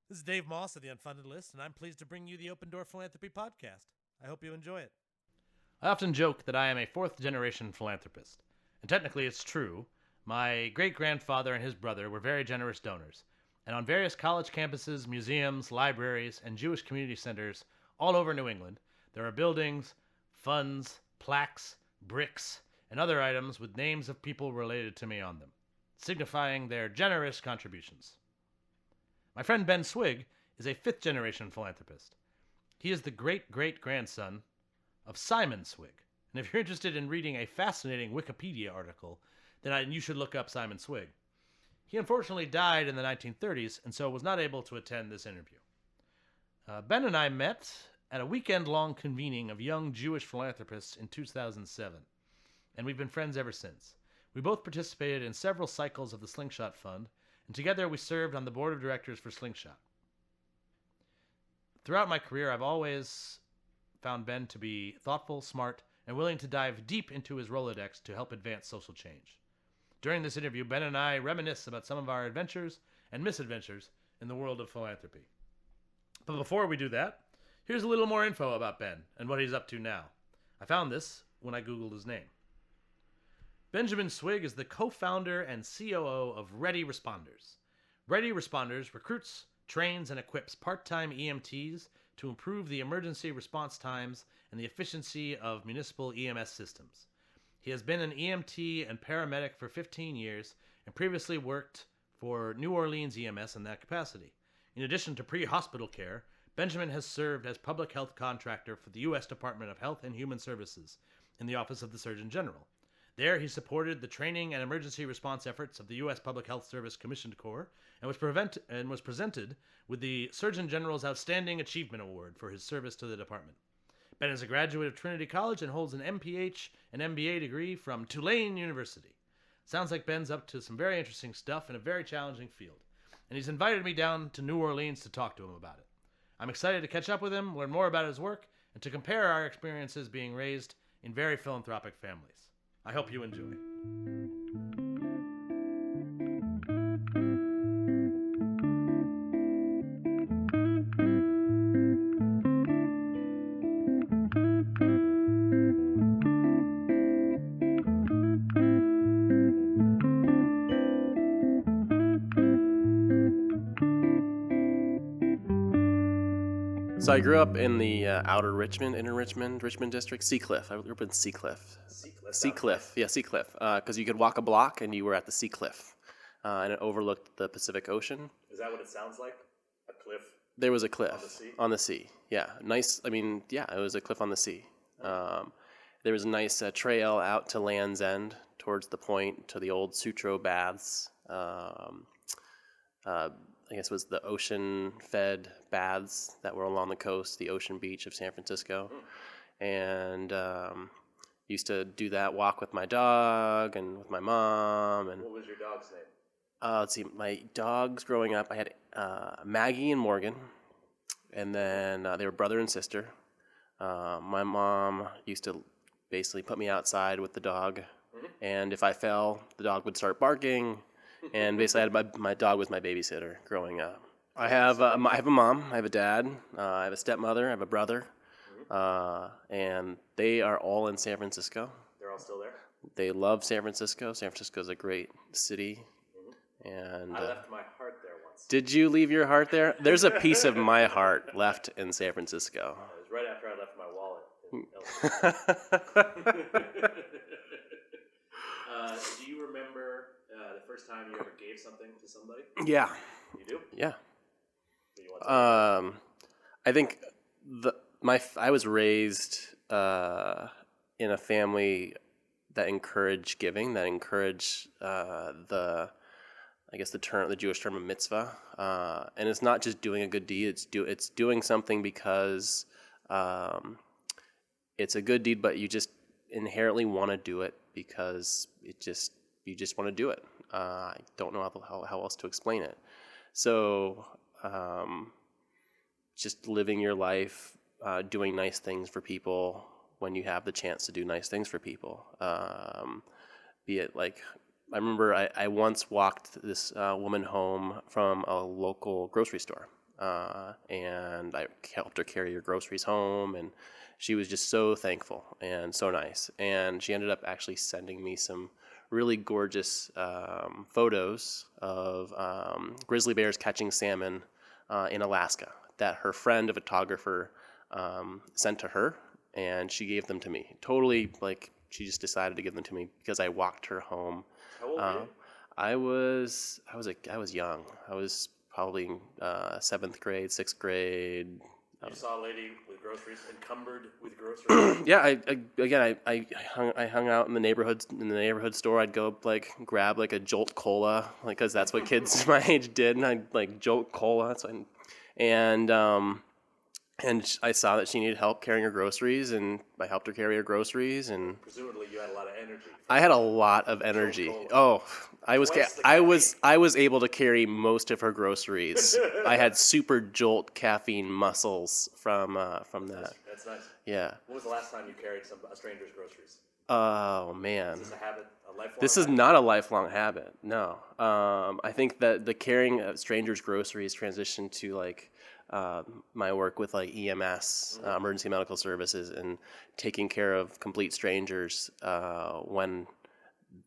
This is Dave Moss of the Unfunded List, and I'm pleased to bring you the Open Door Philanthropy podcast. I hope you enjoy it. I often joke that I am a fourth generation philanthropist, and technically it's true. My great grandfather and his brother were very generous donors, and on various college campuses, museums, libraries, and Jewish community centers all over New England, there are buildings, funds, plaques, bricks, and other items with names of people related to me on them, signifying their generous contributions. My friend Ben Swig is a fifth generation philanthropist. He is the great great grandson of Simon Swig. And if you're interested in reading a fascinating Wikipedia article, then you should look up Simon Swig. He unfortunately died in the 1930s and so was not able to attend this interview. Ben and I met at a weekend long convening of young Jewish philanthropists in 2007, and we've been friends ever since. We both participated in several cycles of the Slingshot Fund, and together we served on the board of directors for Slingshot. Throughout my career, I've always found Ben to be thoughtful, smart, and willing to dive deep into his Rolodex to help advance social change. During this interview, Ben and I reminisce about some of our adventures and misadventures in the world of philanthropy. But before we do that, here's a little more info about Ben and what he's up to now. I found this when I Googled his name. Benjamin Swig is the co-founder and COO of Ready Responders. Ready Responders recruits, trains, and equips part-time EMTs to improve the emergency response times and the efficiency of municipal EMS systems. He has been an EMT and paramedic for 15 years and previously worked for New Orleans EMS in that capacity. In addition to pre-hospital care, Benjamin has served as public health contractor for the U.S. Department of Health and Human Services in the Office of the Surgeon General. There, he supported the training and emergency response efforts of the U.S. Public Health Service Commissioned Corps and was presented with the Surgeon General's Outstanding Achievement Award for his service to the department. Ben is a graduate of Trinity College and holds an MPH and MBA degree from Tulane University. Sounds like Ben's up to some very interesting stuff in a very challenging field, and he's invited me down to New Orleans to talk to him about it. I'm excited to catch up with him, learn more about his work, and to compare our experiences being raised in very philanthropic families. I hope you enjoy. So I grew up in the outer inner Richmond district, Seacliff. I grew up in Seacliff. Seacliff, yeah, Seacliff. Because you could walk a block and you were at the Seacliff, and it overlooked the Pacific Ocean. Is that what it sounds like? A cliff? There was a cliff on the sea. Yeah, nice. I mean, yeah, it was a cliff on the sea. There was a nice trail out to Land's End towards the point to the old Sutro baths. I guess it was the ocean-fed baths that were along the coast, the ocean beach of San Francisco. And used to do that walk with my dog and with my mom. And what was your dog's name? Let's see, my dogs growing up, I had Maggie and Morgan, and then they were brother and sister. My mom used to basically put me outside with the dog, and if I fell, the dog would start barking. And basically, my dog was my babysitter growing up. I have a mom, I have a dad, I have a stepmother, I have a brother, and they are all in San Francisco. They're all still there? They love San Francisco. San Francisco is a great city. And I left my heart there once. Did you leave your heart there? There's a piece of my heart left in San Francisco. It was right after I left my wallet. Do you remember the first time you ever gave something to somebody? Yeah. You do? Yeah. Do you want to I think I was raised in a family that encouraged giving, that encouraged the Jewish term of mitzvah, and it's not just doing a good deed. It's doing something because it's a good deed, but you just inherently want to do it because you just want to do it. I don't know how else to explain it. So just living your life, doing nice things for people when you have the chance to do nice things for people. Be it like, I remember I once walked this woman home from a local grocery store, and I helped her carry her groceries home, and she was just so thankful and so nice. And she ended up actually sending me some really gorgeous photos of grizzly bears catching salmon in Alaska that her friend, a photographer, sent to her, and she gave them to me. Totally, like, she just decided to give them to me because I walked her home. How old were you? I was young. I was probably 7th grade, 6th grade. You saw a lady with groceries, encumbered with groceries. Yeah, I hung out in the neighborhood store. I'd go like grab like a Jolt Cola, like, because that's what kids my age did, and I'd like Jolt Cola. And I saw that she needed help carrying her groceries, and I helped her carry her groceries. And Presumably, you had a lot of energy. I had a lot of energy. Jolt Oh, I was Twice the I was able to carry most of her groceries. I had super Jolt caffeine muscles from that. That's nice. Yeah. When was the last time you carried a stranger's groceries? Oh man. Is this a habit, a lifelong This is habit? not a lifelong habit. No. I think that the carrying of strangers' groceries transitioned to like my work with like EMS, emergency medical services, and taking care of complete strangers when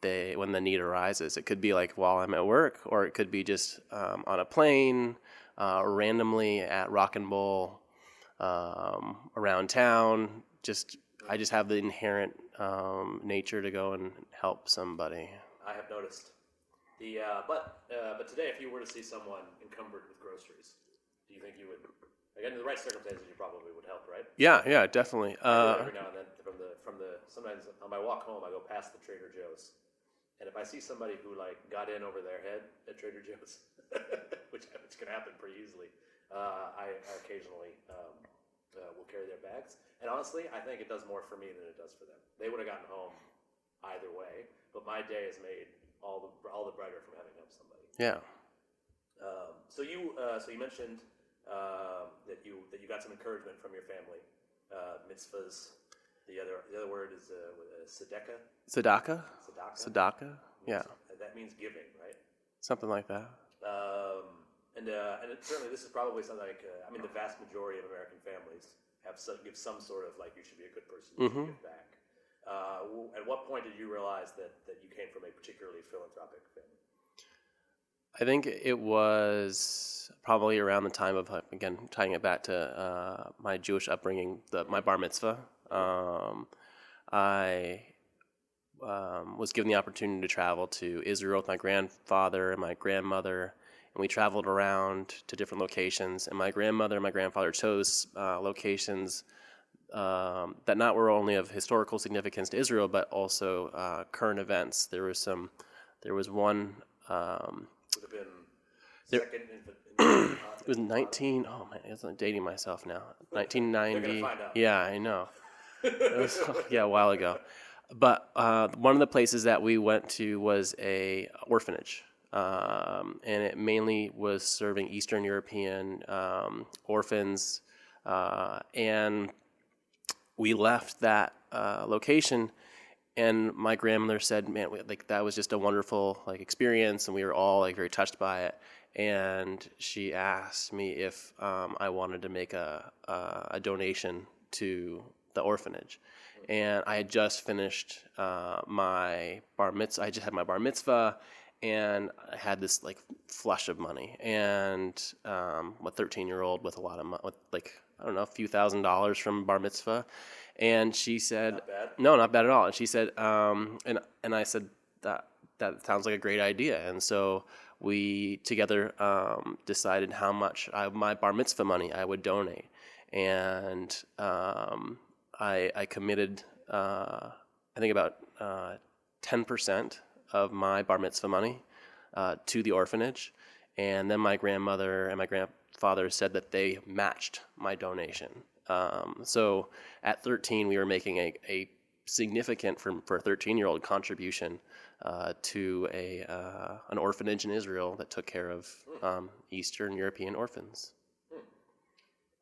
the need arises. It could be like while I'm at work, or it could be just on a plane, randomly at Rock and Bowl, around town. I just have the inherent nature to go and help somebody. I have noticed. But today, if you were to see someone encumbered with groceries, do you think you would? Again, in the right circumstances, you probably would help, right? Yeah, definitely. I do it every now and then sometimes on my walk home, I go past the Trader Joe's, and if I see somebody who like got in over their head at Trader Joe's, which can happen pretty easily, I occasionally will carry their bags. And honestly, I think it does more for me than it does for them. They would have gotten home either way, but my day is made all the brighter from having helped somebody. Yeah. So you mentioned that you got some encouragement from your family. Mitzvahs. The other word is tzedakah. Tzedakah. Tzedakah. Tzedakah. Yeah. That means giving, right? Something like that. And certainly this is probably something like the vast majority of American families give some sort of like, you should be a good person, you should give back. At what point did you realize that you came from a particularly philanthropic family? I think it was probably around the time of, again, tying it back to my Jewish upbringing, my bar mitzvah. I was given the opportunity to travel to Israel with my grandfather and my grandmother, and we traveled around to different locations. And my grandmother and my grandfather chose locations that not were only of historical significance to Israel, but also current events. There was one. Would have been second It was 19. Oh man, it's dating myself now. 1990. They're gonna find out. Yeah, I know. It was a while ago. But one of the places that we went to was a orphanage, and it mainly was serving Eastern European orphans. And we left that location. And my grandmother said, "Man, that was just a wonderful experience," and we were all very touched by it. And she asked me if I wanted to make a donation to the orphanage. And I had just finished my bar mitzvah. I just had my bar mitzvah, and I had this flush of money. And a 13-year-old with a lot of money, a few $1,000s from bar mitzvah. And she said, Not bad. "No, not bad at all." And she said, and I said, that sounds like a great idea. And so we together decided how much my bar mitzvah money I would donate. And I committed, I think about 10% of my bar mitzvah money to the orphanage. And then my grandmother and my grandfather said that they matched my donation. So at 13, we were making a significant, for a 13-year-old, contribution to an orphanage in Israel that took care of Eastern European orphans.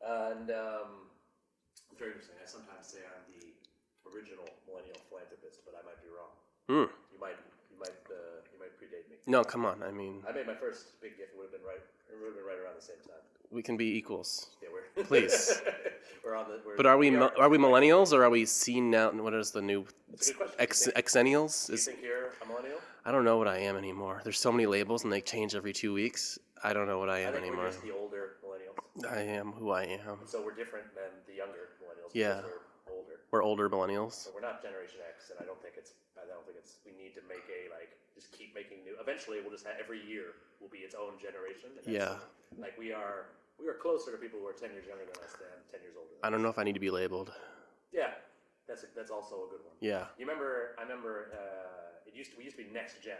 And it's very interesting. I sometimes say I'm the original millennial philanthropist, but I might be wrong. You might predate me. No, come on. I made my first big gift. It would have been right around the same time. We can be equals. Yeah, we're Please. But are we millennials or are we seen now? What is the new That's a good question. exennials? Do you think you're a millennial? I don't know what I am anymore. There's so many labels and they change every 2 weeks. I don't know what I am I think anymore. we're just the older millennials. I am who I am. So we're different than the younger millennials. Yeah. Because we're older. We're older millennials. So we're not Generation X, and I don't think it's. We need to make just keep making new. Eventually, we'll just have every year will be its own generation. And Yeah. Like we are closer to people who are 10 years younger than us than 10 years older. I don't know if I need to be labeled. Yeah, that's also a good one. Yeah. I remember. We used to be next gen.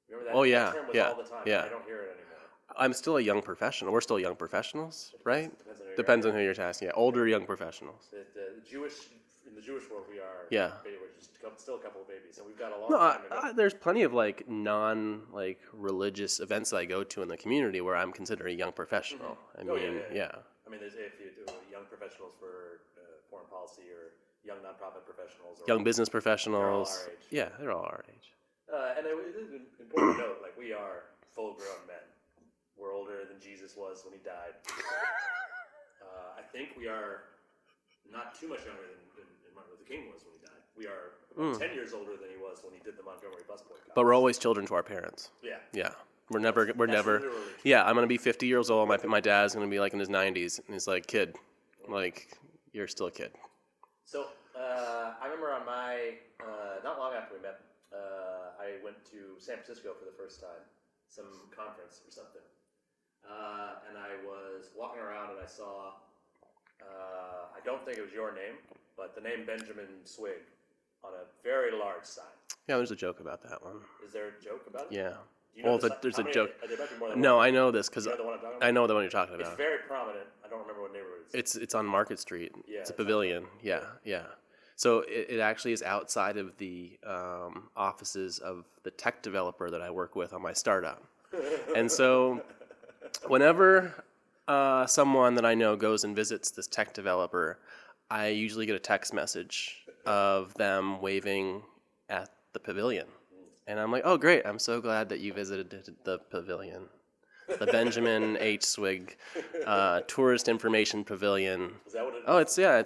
Remember that? Oh, yeah, That term was yeah, all the time. yeah. I don't hear it anymore. I'm still a young professional. We're still young professionals, right? Depends On who you're asking. Yeah, older young professionals. In the Jewish world, we are. Yeah. We're just still a couple of babies, so we've got a long No, time to go. there's plenty of religious events that I go to in the community where I'm considered a young professional. Mm-hmm. I mean, yeah. I mean, if you do young professionals for foreign policy or young nonprofit professionals, or Young business professionals. They're all our age. Yeah, they're all our age. And it is important to note, we are full-grown men. We're older than Jesus was when he died. I think we are not too much younger than Martin Luther King was when he died. We are about 10 years older than he was when he did the Montgomery bus boycott. But we're always children to our parents. Yeah. Yeah. We're never. Literally. Yeah, I'm gonna be 50 years old. My dad's gonna be in his 90s, and he's like, "Kid, you're still a kid." So I remember on my not long after we met, I went to San Francisco for the first time, some conference or something, and I was walking around and I saw. I don't think it was your name, but the name Benjamin Swig on a very large sign. Yeah, there's a joke about that one. Is there a joke about it? Yeah. Do you know There's a joke. There might be more than No, one. I know this because You know the one I'm talking about? I know the one you're talking about. It's very prominent. I don't remember what neighborhood it's. It's on Market Street. Yeah, it's a pavilion. Yeah, yeah. So it actually is outside of the offices of the tech developer that I work with on my startup. And so whenever someone that I know goes and visits this tech developer, I usually get a text message of them waving at the pavilion. And I'm like, oh, great. I'm so glad that you visited the pavilion. The Benjamin H. Swig Tourist Information Pavilion. Is that what it is? Oh, yeah.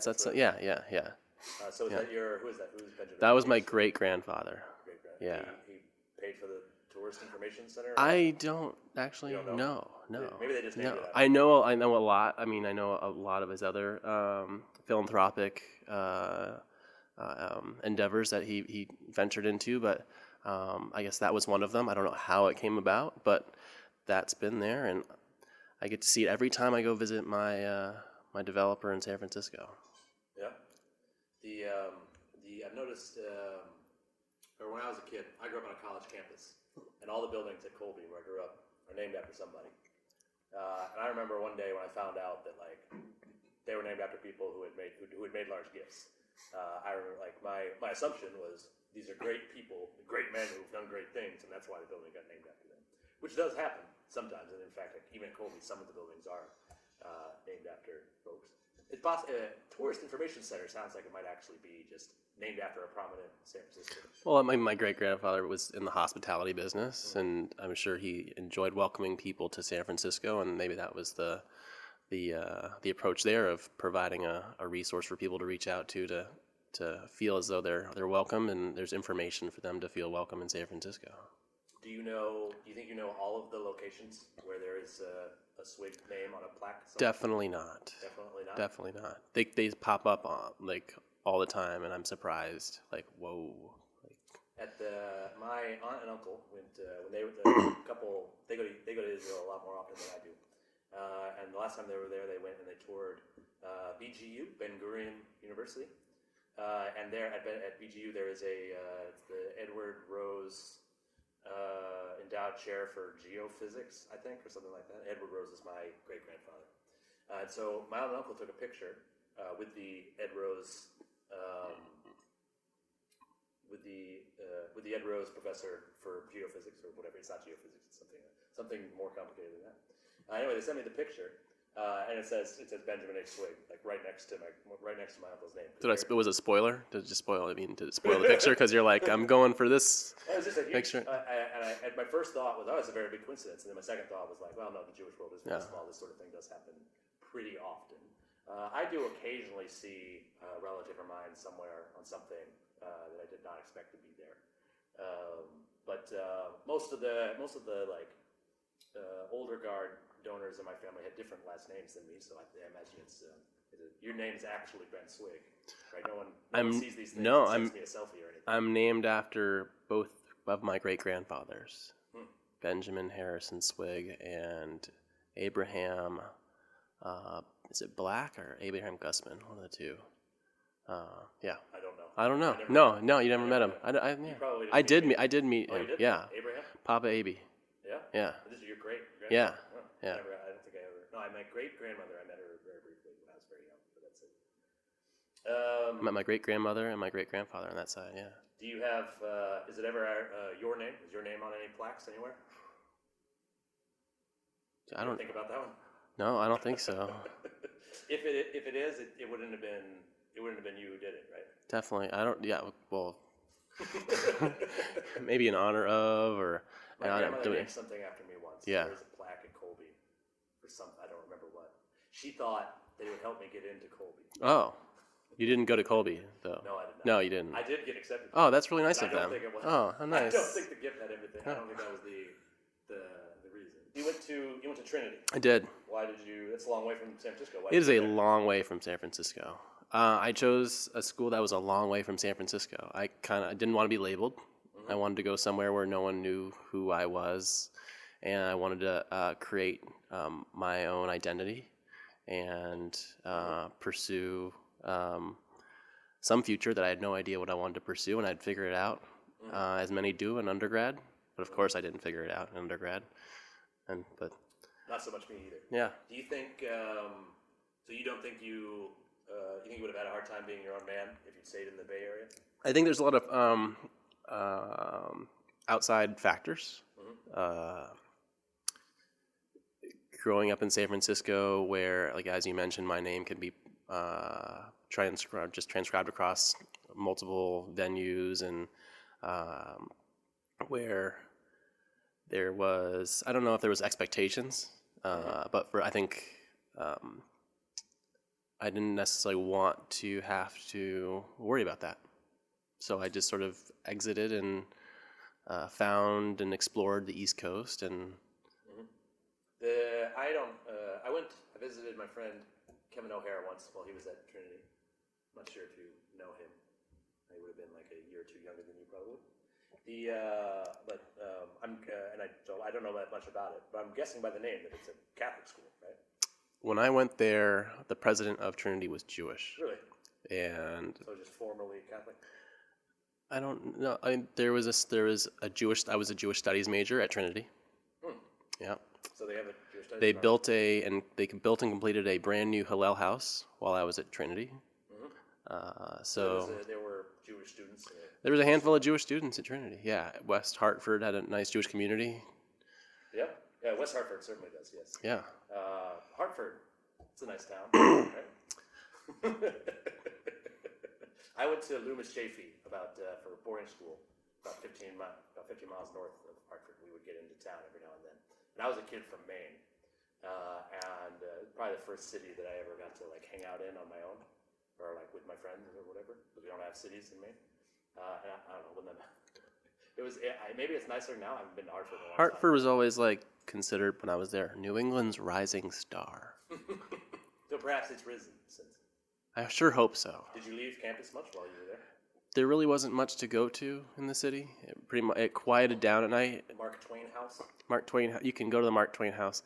So is that who is that? Who's Benjamin? that was my great-grandfather. Great-grandfather. Yeah. He paid for the Tourist Information Center? I don't actually You don't know? No. Maybe they just named it that. I know a lot. I mean, I know a lot of his other philanthropic endeavors that he ventured into, but I guess that was one of them. I don't know how it came about, but that's been there, and I get to see it every time I go visit my my developer in San Francisco. Yeah. I've noticed, or when I was a kid, I grew up on a college campus, and all the buildings at Colby, where I grew up, are named after somebody. And I remember one day when I found out that they were named after people who had made large gifts. I remember my assumption was these are great people, great men who've done great things, and that's why the building got named after them. Which does happen sometimes, and in fact, even at Colby, some of the buildings are named after folks. Tourist Information Center sounds like it might actually be just named after a prominent San Francisco. Well, my great-grandfather was in the hospitality business, and I'm sure he enjoyed welcoming people to San Francisco, and maybe that was the approach there of providing a resource for people to reach out to feel as though they're welcome, and there's information for them to feel welcome in San Francisco. Do you think you know all of the locations where there is a Swig name on a plaque somewhere? Definitely not. Definitely not? Definitely not. They pop up on, all the time, and I'm surprised. Whoa. My aunt and uncle went when they were the couple. They go to Israel a lot more often than I do. And the last time they were there, they went and they toured BGU, Ben Gurion University. And there at BGU there is it's the Edward Rose Endowed Chair for Geophysics, I think, or something like that. Edward Rose is my great-grandfather. And so my aunt and uncle took a picture with the Ed Rose with the Ed Rose professor for geophysics or whatever. It's not geophysics. It's something more complicated than that. Anyway, they sent me the picture, And it says Benjamin H. Swig, like right next to my uncle's name. Was it a spoiler? Did it spoil the picture? Because you're like, I'm going for this It was just a huge picture. And my first thought was, oh, it's a very big coincidence. And then my second thought was like, well, no, the Jewish world is very small. This sort of thing does happen pretty often. I do occasionally see a relative of mine somewhere on something that I did not expect to be there. But most of the older guard donors in my family had different last names than me, so I imagine your name's actually Ben Swig, right? No one sees these things and sends me a selfie or anything. I'm named after both of my great-grandfathers, Benjamin Harrison Swig and Abraham, is it Black or Abraham Gusman? One of the two. Yeah. I don't know. No, you never met him. I did meet him. You did? Yeah. Abraham? Papa Abe. Yeah? Yeah. This is your great-grandfather? Yeah. Oh, Yeah. I don't think I ever... No, my great-grandmother, I met her very briefly when I was very young, but that's it. I met my great-grandmother and my great-grandfather on that side, yeah. Do you have, is it ever your name? Is your name on any plaques anywhere? I don't think about that one. No, I don't think so. If it is, it wouldn't have been you who did it, right? Definitely. I don't. Yeah. Well, maybe in honor of, or my grandmother named something after me once. Yeah. There's a plaque in Colby for I don't remember what. She thought that it would help me get into Colby. Oh, you didn't go to Colby though. No, I did not. No, you didn't. I did get accepted. Oh, that's really nice I of don't them. think it was. Oh, how nice. I don't think the gift had everything. I don't think that was the reason. You went to Trinity. I did. Why did you? That's a long way from San Francisco. It is a long way from San Francisco. I chose a school that was a long way from San Francisco. I didn't want to be labeled. I wanted to go somewhere where no one knew who I was, and I wanted to create my own identity and pursue some future that I had no idea what I wanted to pursue, and I'd figure it out, as many do in undergrad. But of course, I didn't figure it out in undergrad. But not so much me either. Yeah. Do you think? So you don't think you think you would have had a hard time being your own man if you'd stayed in the Bay Area? I think there's a lot of outside factors. Growing up in San Francisco, where, like as you mentioned, my name can be transcribed across multiple venues, and where there was, I don't know if there was expectations, but I think I didn't necessarily want to have to worry about that. So I just sort of exited and found and explored the East Coast. And I visited my friend Kevin O'Hara once while he was at Trinity. I'm not sure if you know him. He would have been like a year or two younger than you probably. So I don't know that much about it, but I'm guessing by the name that it's a Catholic school, right? When I went there, the president of Trinity was Jewish. Really? And so just formally Catholic? I don't know. I was a Jewish studies major at Trinity. Yeah. So they have a Jewish studies. They built and completed a brand new Hillel house while I was at Trinity. So there were Jewish students. There was a handful of Jewish students at Trinity. Yeah, West Hartford had a nice Jewish community. Yeah, West Hartford certainly does. Yes. Yeah. Hartford, it's a nice town. Right? I went to Loomis Chaffee for boarding school about 15 miles north of Hartford. We would get into town every now and then. And I was a kid from Maine, and probably the first city that I ever got to like hang out in on my own, or like with my friends or whatever. Because we don't have cities in Maine. And I don't know when maybe it's nicer now. I haven't been to Hartford in a long time. Hartford was always like considered when I was there New England's rising star. So perhaps it's risen since. I sure hope so. Did you leave campus much while you were there? There really wasn't much to go to in the city. It quieted down at night. The Mark Twain House? Mark Twain. You can go to the Mark Twain House.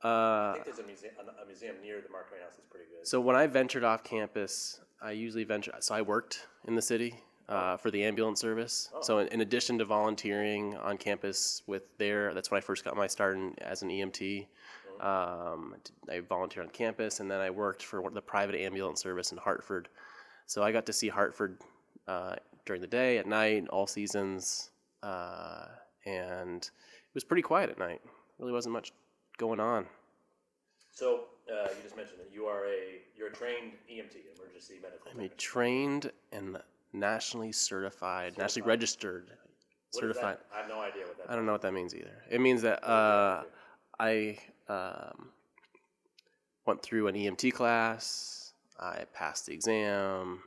I think there's a museum near the Mark Twain House that's pretty good. So when I ventured off campus, I worked in the city for the ambulance service. Oh. So in addition to volunteering on campus that's when I first got my start as an EMT. I volunteered on campus, and then I worked for the private ambulance service in Hartford. So I got to see Hartford during the day, at night, all seasons, and it was pretty quiet at night. Really wasn't much going on. So to mention that you're a trained EMT, emergency medical. I'm a trained and nationally certified, nationally registered, certified. I have no idea what that. I don't know what that means either. It means that I went through an EMT class. I passed the exam.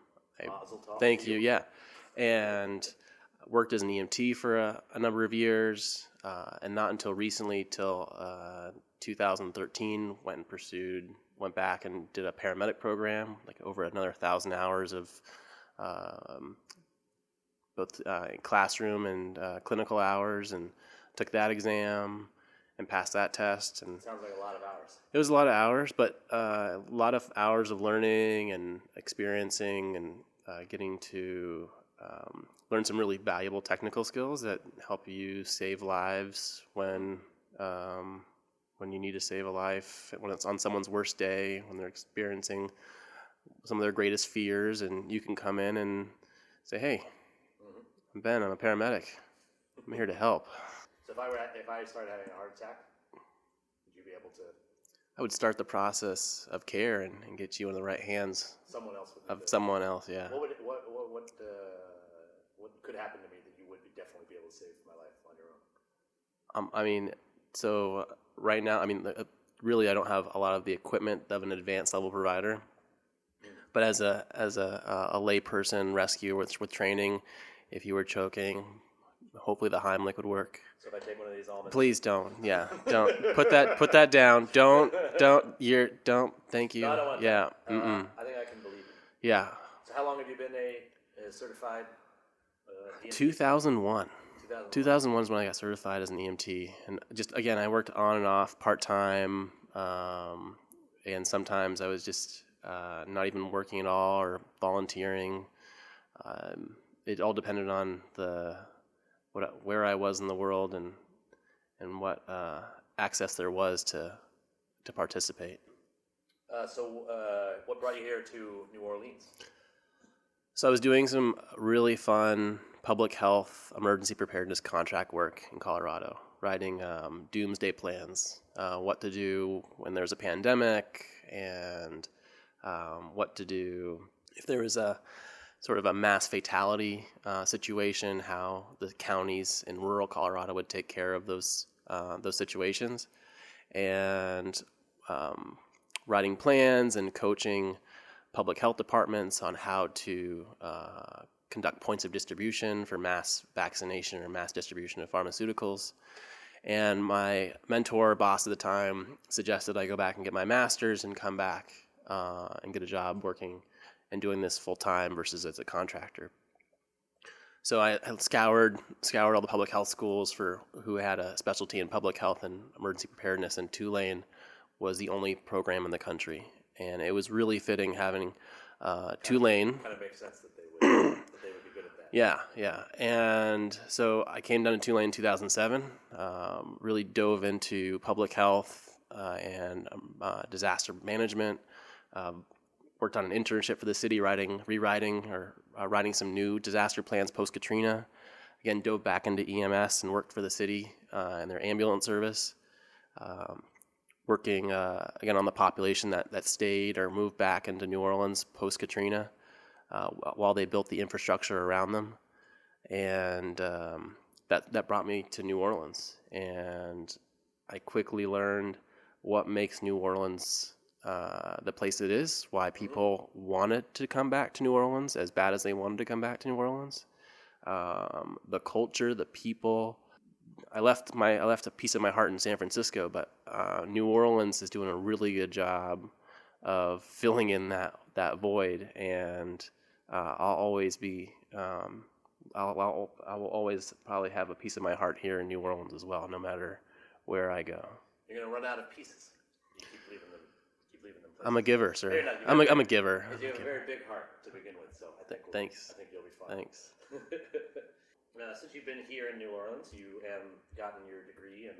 Thank you. Yeah, and worked as an EMT for a number of years, and not until recently, till 2013, went back and did a paramedic program, like over another 1,000 hours of both classroom and clinical hours, and took that exam and passed that test. And sounds like a lot of hours. it was a lot of hours, but a lot of hours of learning and experiencing and getting to learn some really valuable technical skills that help you save lives when you need to save a life, when it's on someone's worst day, when they're experiencing some of their greatest fears, and you can come in and say, "Hey, I'm Ben. I'm a paramedic. I'm here to help." So if I started having a heart attack, would you be able to? I would start the process of care and get you in the right hands. Someone else would. Someone else, yeah. What could happen to me that you would definitely be able to save my life on your own? I mean, so right now, really, I don't have a lot of the equipment of an advanced level provider. But as a lay person rescue with training, if you were choking, hopefully the Heimlich would work. So if I take one of these almonds, please don't. Yeah, don't put that down. Don't. Thank you. No, I don't want yeah. that. I think I can believe you. Yeah. So how long have you been a certified? EMT? 2001. 2001 is when I got certified as an EMT, and just again, I worked on and off part-time, and sometimes I was just not even working at all or volunteering. It all depended on where I was in the world and what access there was to participate. So what brought you here to New Orleans? So I was doing some really fun public health emergency preparedness contract work in Colorado, writing doomsday plans, what to do when there's a pandemic, and what to do if there was a sort of a mass fatality situation, how the counties in rural Colorado would take care of those situations, and writing plans and coaching public health departments on how to conduct points of distribution for mass vaccination or mass distribution of pharmaceuticals. And my mentor, boss at the time, suggested I go back and get my master's and come back and get a job working and doing this full time versus as a contractor. So I scoured all the public health schools for who had a specialty in public health and emergency preparedness, and Tulane was the only program in the country. And it was really fitting having Tulane. Kind of makes sense that they would be good at that. Yeah. And so I came down to Tulane in 2007, really dove into public health and disaster management, worked on an internship for the city writing some new disaster plans post-Katrina. Again, dove back into EMS and worked for the city and their ambulance service. Working again on the population that stayed or moved back into New Orleans post-Katrina while they built the infrastructure around them. And that brought me to New Orleans. And I quickly learned what makes New Orleans the place it is, why people wanted to come back to New Orleans as bad as they wanted to come back to New Orleans. The culture, the people. I left a piece of my heart in San Francisco, but New Orleans is doing a really good job of filling in that void, and I'll always be I will always probably have a piece of my heart here in New Orleans as well, no matter where I go. You're gonna run out of pieces. You keep leaving them. Places. I'm a giver, sir. I'm a giver. You have a very big heart to begin with, so I think thanks. I think you'll be fine. Thanks. Since you've been here in New Orleans, you have gotten your degree and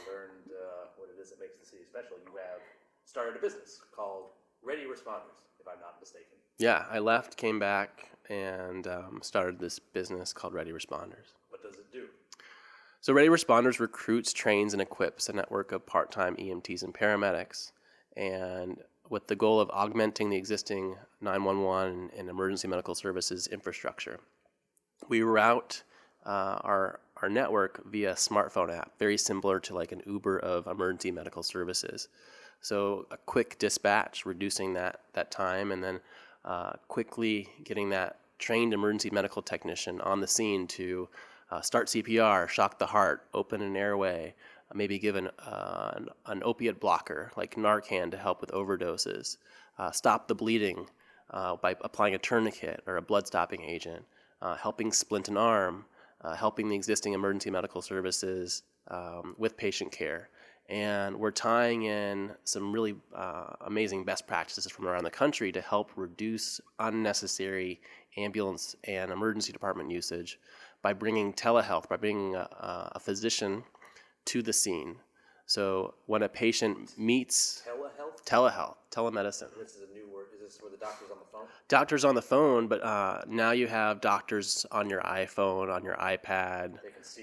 learned what it is that makes the city special. You have started a business called Ready Responders, if I'm not mistaken. Yeah, I left, came back, and started this business called Ready Responders. What does it do? So Ready Responders recruits, trains, and equips a network of part-time EMTs and paramedics and with the goal of augmenting the existing 911 and emergency medical services infrastructure. We route our network via smartphone app, very similar to like an Uber of emergency medical services. So a quick dispatch, reducing that time, and then quickly getting that trained emergency medical technician on the scene to start CPR, shock the heart, open an airway, maybe give an opiate blocker like Narcan to help with overdoses, stop the bleeding by applying a tourniquet or a blood-stopping agent, helping splint an arm, helping the existing emergency medical services with patient care. And we're tying in some really amazing best practices from around the country to help reduce unnecessary ambulance and emergency department usage by bringing telehealth, by bringing a physician to the scene. So when a patient meets... Telehealth, telemedicine. This is a new word. Is this where the doctor's on the phone? Doctor's on the phone, but now you have doctors on your iPhone, on your iPad.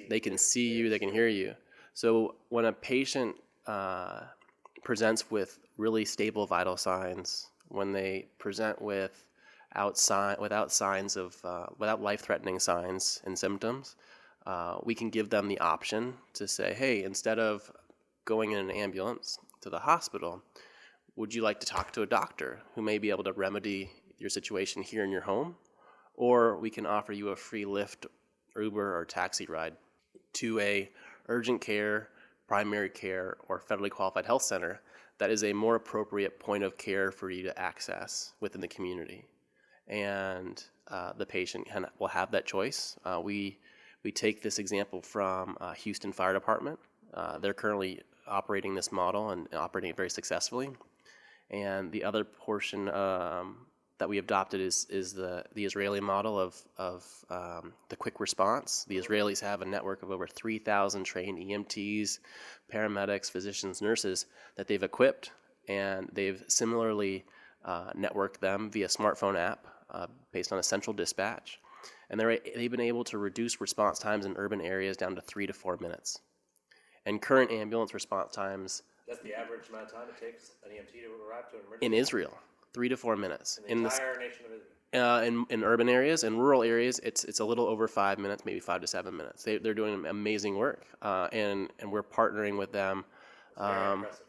They can see you, they can hear you. So when a patient presents with really stable vital signs, when they present without life-threatening signs and symptoms, we can give them the option to say, hey, instead of going in an ambulance to the hospital, would you like to talk to a doctor who may be able to remedy your situation here in your home? Or we can offer you a free Lyft, Uber, or taxi ride to a urgent care, primary care, or federally qualified health center that is a more appropriate point of care for you to access within the community. And the patient will have that choice. We take this example from Houston Fire Department. They're currently operating this model and operating it very successfully. And the other portion that we adopted is the Israeli model of the quick response. The Israelis have a network of over 3,000 trained EMTs, paramedics, physicians, nurses that they've equipped, and they've similarly networked them via smartphone app based on a central dispatch. And they've been able to reduce response times in urban areas down to 3 to 4 minutes. And current ambulance response times... That's the average amount of time it takes an EMT to arrive to an emergency? In Israel, 3 to 4 minutes. In the entire nation of Israel? In urban areas. In rural areas, it's a little over 5 minutes, maybe 5 to 7 minutes. They're doing amazing work, and we're partnering with them. Very impressive.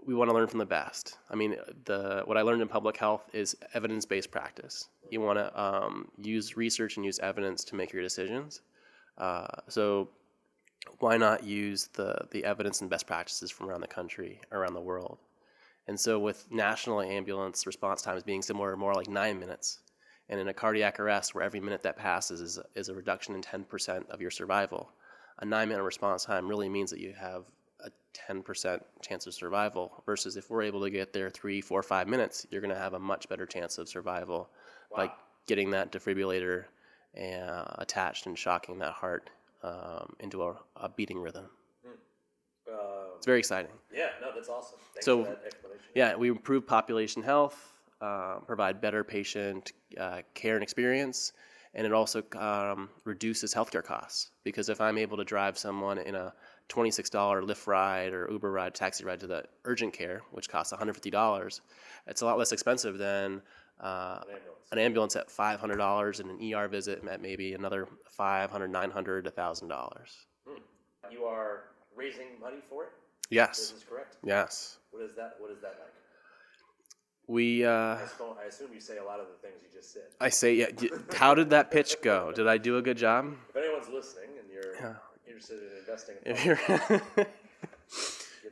We want to learn from the best. I mean, what I learned in public health is evidence-based practice. You want to use research and use evidence to make your decisions. So why not use the evidence and best practices from around the country, around the world? And so with national ambulance response times being somewhere more like 9 minutes, and in a cardiac arrest where every minute that passes is a reduction in 10% of your survival, a 9-minute response time really means that you have a 10% chance of survival, versus if we're able to get there 3, 4, 5 minutes, you're going to have a much better chance of survival by getting that defibrillator attached and shocking that heart into a beating rhythm. It's very exciting. Yeah, no, that's awesome. Thanks So, for that explanation. Yeah, we improve population health, provide better patient care and experience, and it also reduces healthcare costs. Because if I'm able to drive someone in a $26 Lyft ride or Uber ride, taxi ride to the urgent care, which costs $150, it's a lot less expensive than an ambulance at $500 and an ER visit at maybe another $500, $900, $1,000. You are raising money for it? Yes. This is correct? Yes. What is that like? We. I assume you say a lot of the things you just said. I say, yeah. How did that pitch go? Did I do a good job? If anyone's listening and you're interested in investing in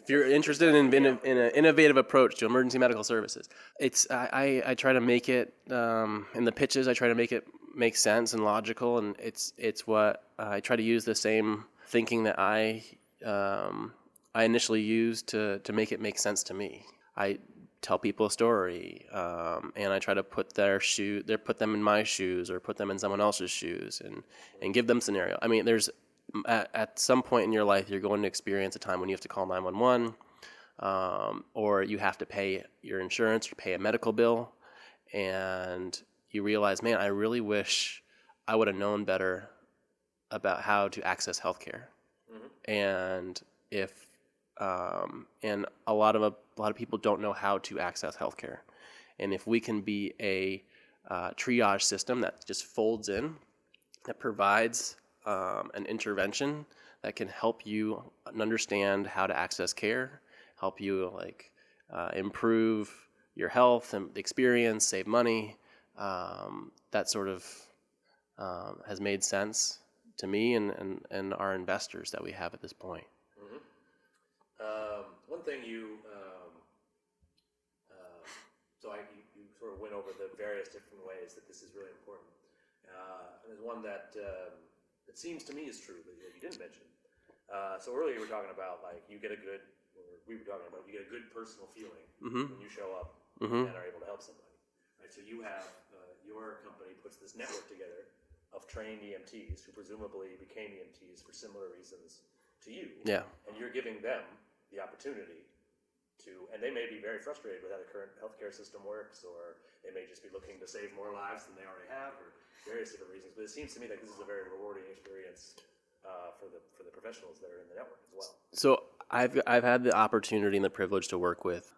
If you're interested in an innovative approach to emergency medical services, I try to make it in the pitches. I try to make it make sense and logical, and it's what I try to use the same thinking that I initially used to make it make sense to me. I tell people a story, and I try to put put them in my shoes or put them in someone else's shoes, and give them scenario. I mean, there's at some point in your life, you're going to experience a time when you have to call 911, or you have to pay your insurance or pay a medical bill, and you realize, man, I really wish I would have known better about how to access healthcare. Mm-hmm. And if and a lot of people don't know how to access healthcare. And if we can be a triage system that just folds in, that provides an intervention that can help you understand how to access care, help you improve your health and experience, save money, that sort of has made sense to me and our investors that we have at this point. One thing you sort of went over the various different ways that this is really important. There's one that seems to me is true that you didn't mention. So earlier you were talking about you get a good, or we were talking about you get a good personal feeling when you show up and are able to help somebody. Right? So you have your company puts this network together of trained EMTs who presumably became EMTs for similar reasons to you. Yeah. And you're giving them the opportunity to, and they may be very frustrated with how the current healthcare system works, or they may just be looking to save more lives than they already have, or various different reasons. But it seems to me like this is a very rewarding experience for the professionals that are in the network as well. So I've had the opportunity and the privilege to work with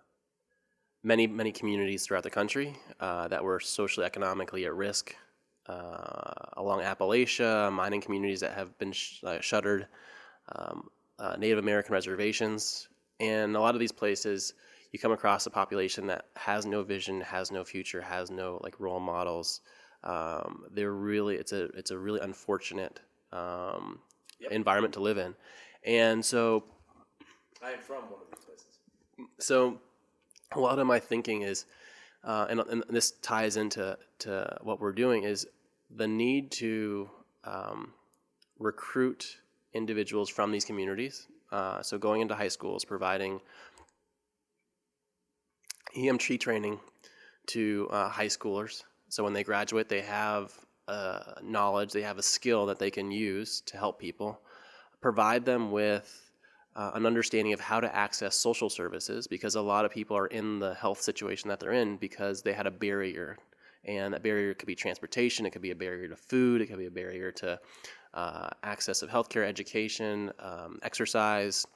many communities throughout the country that were socially economically at risk, along Appalachia, mining communities that have been shuttered, Native American reservations, and a lot of these places you come across a population that has no vision, has no future, has no role models. It's a really unfortunate environment to live in, and so I am from one of these places. So a lot of my thinking is, and this ties into what we're doing, is the need to recruit individuals from these communities. So going into high schools, providing EMT training to high schoolers. So when they graduate, they have knowledge, they have a skill that they can use to help people. Provide them with an understanding of how to access social services, because a lot of people are in the health situation that they're in because they had a barrier. And that barrier could be transportation, it could be a barrier to food, it could be a barrier to access of healthcare, education, exercise,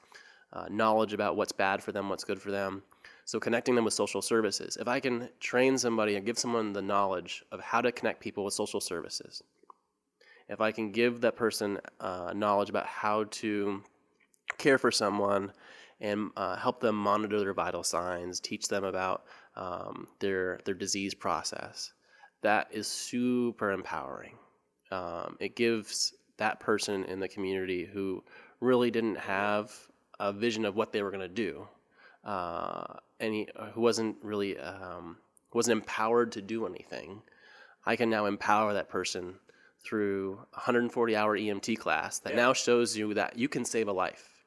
knowledge about what's bad for them, what's good for them. So connecting them with social services. If I can train somebody and give someone the knowledge of how to connect people with social services, if I can give that person knowledge about how to care for someone and help them monitor their vital signs, teach them about their disease process, that is super empowering. It gives that person in the community who really didn't have a vision of what they were going to do, who wasn't really wasn't empowered to do anything. I can now empower that person through a 140-hour EMT class that now shows you that you can save a life.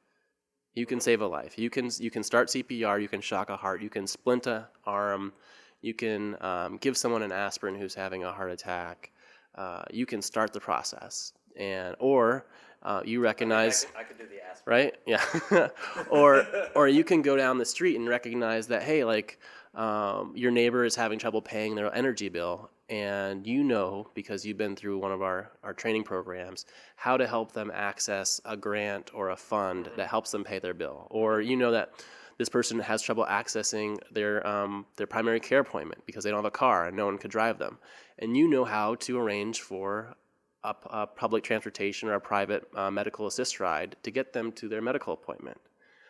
You can save a life. You can start CPR. You can shock a heart. You can splint a arm. You can give someone an aspirin who's having a heart attack. You can start the process, or you recognize. I could do the aspirin. Right? Yeah. or you can go down the street and recognize that, hey, your neighbor is having trouble paying their energy bill, and because you've been through one of our training programs, how to help them access a grant or a fund that helps them pay their bill. Or that this person has trouble accessing their primary care appointment because they don't have a car and no one could drive them. And how to arrange for a public transportation or a private medical assist ride to get them to their medical appointment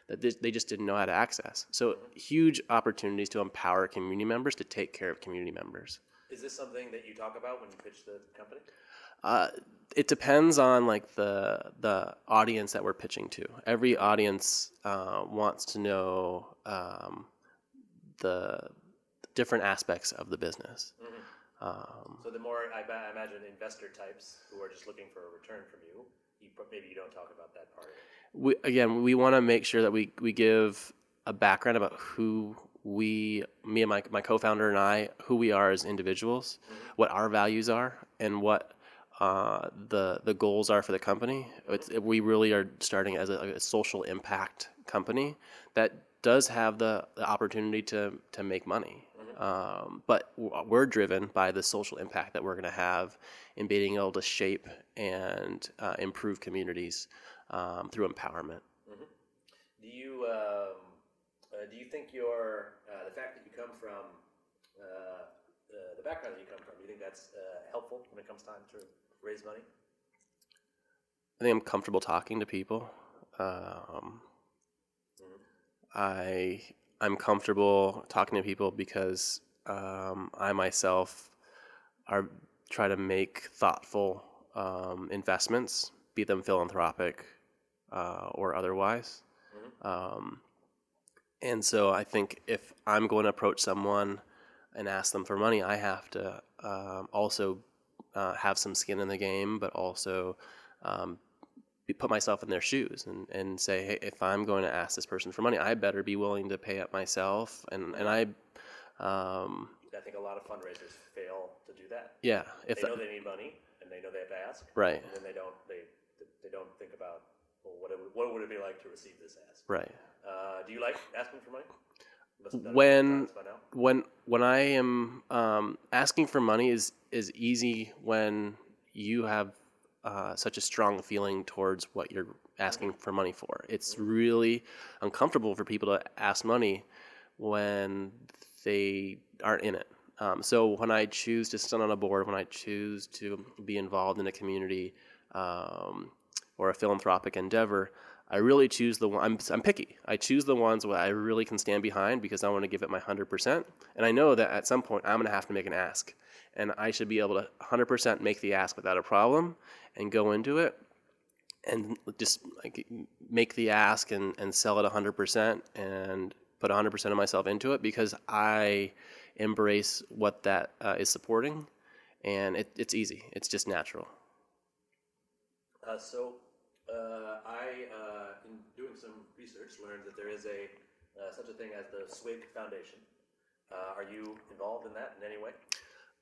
that they just didn't know how to access. So huge opportunities to empower community members to take care of community members. Is this something that you talk about when you pitch the company? It depends on the audience that we're pitching to. Every audience wants to know the different aspects of the business. So the more, I imagine, investor types who are just looking for a return from you, maybe you don't talk about that part of it. We want to make sure that we give a background about who me and my co-founder and I, who we are as individuals, what our values are, and what the goals are for the company. We really are starting as a social impact company that does have the opportunity to make money. But we're driven by the social impact that we're going to have in being able to shape and improve communities through empowerment. Do you think your the fact that you come from the background that you come from, do you think that's helpful when it comes time to raise money? I think I'm comfortable talking to people. I'm comfortable talking to people because I myself try to make thoughtful investments, be them philanthropic or otherwise. And so I think if I'm going to approach someone and ask them for money, I have to also have some skin in the game, but also put myself in their shoes and say, hey, if I'm going to ask this person for money, I better be willing to pay it myself. And I think a lot of fundraisers fail to do that. Yeah, if they know they need money and they know they have to ask, right? And then they don't think about, well, what would it be like to receive this ask? Right. Do you like asking for money? When I am asking for money is easy when you have such a strong feeling towards what you're asking for money for. It's really uncomfortable for people to ask money when they aren't in it. So when I choose to sit on a board, when I choose to be involved in a community or a philanthropic endeavor, I really choose the one. I'm picky. I choose the ones where I really can stand behind because I want to give it my 100%. And I know that at some point I'm going to have to make an ask, and I should be able to 100% make the ask without a problem and go into it and just like make the ask and sell it 100% and put 100% of myself into it because I embrace what that is supporting, and it's easy. It's just natural. In doing some research, learned that there is such a thing as the Swig Foundation. Are you involved in that in any way?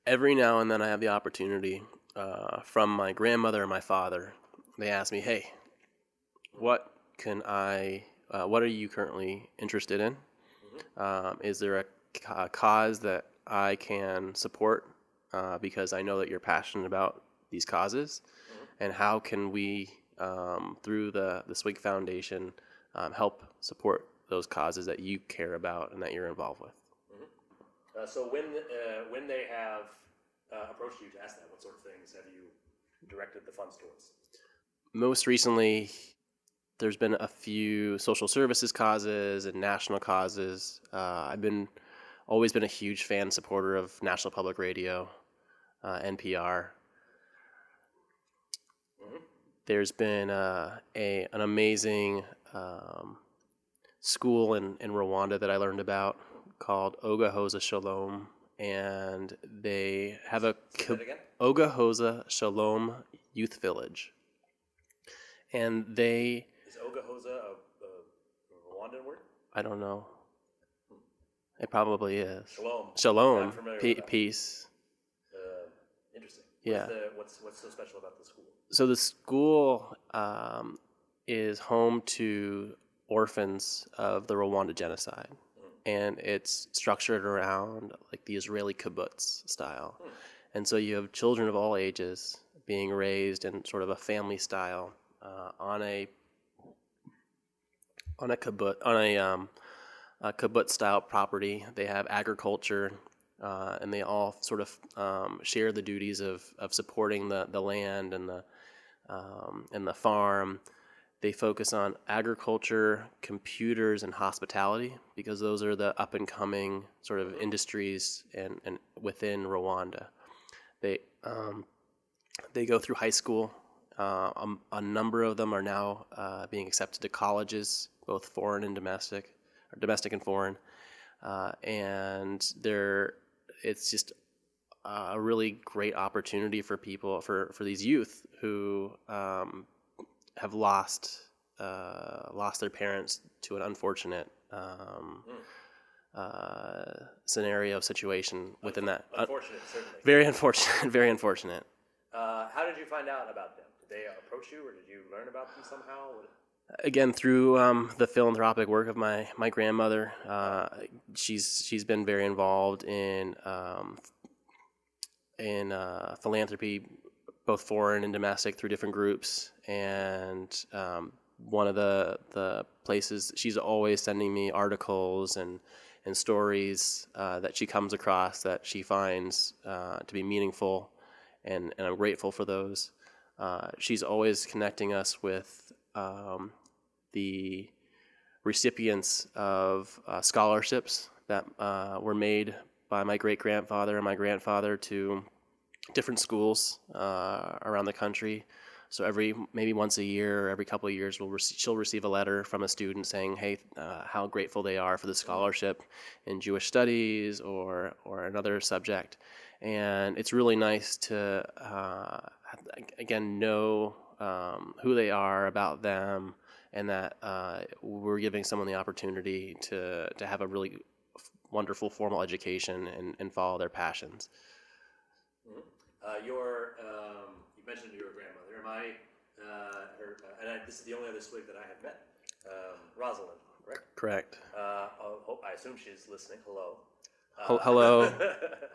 Every now and then I have the opportunity from my grandmother and my father. They ask me, hey, what are you currently interested in? Is there a cause that I can support because I know that you're passionate about these causes? And how can we, through the Swig Foundation, help support those causes that you care about and that you're involved with? So when they have approached you to ask that, what sort of things have you directed the funds towards? Most recently, there's been a few social services causes and national causes. I've always been a huge fan and supporter of National Public Radio, NPR. There's been an amazing school in Rwanda that I learned about called Ogahoza Shalom, and they have Ogahoza Shalom Youth Village. And is Ogahoza a Rwandan word? I don't know. It probably is. Shalom. Peace. Interesting. Yeah. What's so special about the school? So the school is home to orphans of the Rwanda genocide, and it's structured around like the Israeli kibbutz style. And so you have children of all ages being raised in sort of a family style on a kibbutz style property. They have agriculture. And they all sort of share the duties of supporting the land and the farm. They focus on agriculture, computers, and hospitality because those are the up and coming sort of industries and within Rwanda. They go through high school. A number of them are now being accepted to colleges, both foreign and domestic, or domestic and foreign, and it's just a really great opportunity for people, for these youth who have lost their parents to an unfortunate situation within that. Unfortunate, certainly. Very unfortunate. Very unfortunate. How did you find out about them? Did they approach you, or did you learn about them somehow? Again, through the philanthropic work of my grandmother. She's been very involved in philanthropy, both foreign and domestic, through different groups, and one of the places. She's always sending me articles and stories that she comes across that she finds to be meaningful, and I'm grateful for those. She's always connecting us with the recipients of scholarships that were made by my great-grandfather and my grandfather to different schools around the country. So maybe once a year, every couple of years, she'll receive a letter from a student saying, "Hey, how grateful they are for the scholarship in Jewish studies or another subject." And it's really nice to again know who they are, about them, and that we're giving someone the opportunity to have a really wonderful formal education and follow their passions. Mm-hmm. You mentioned your grandmother. Am I this is the only other Swig that I have met. Rosalind, correct? Correct. I assume she's listening. Hello. Hello.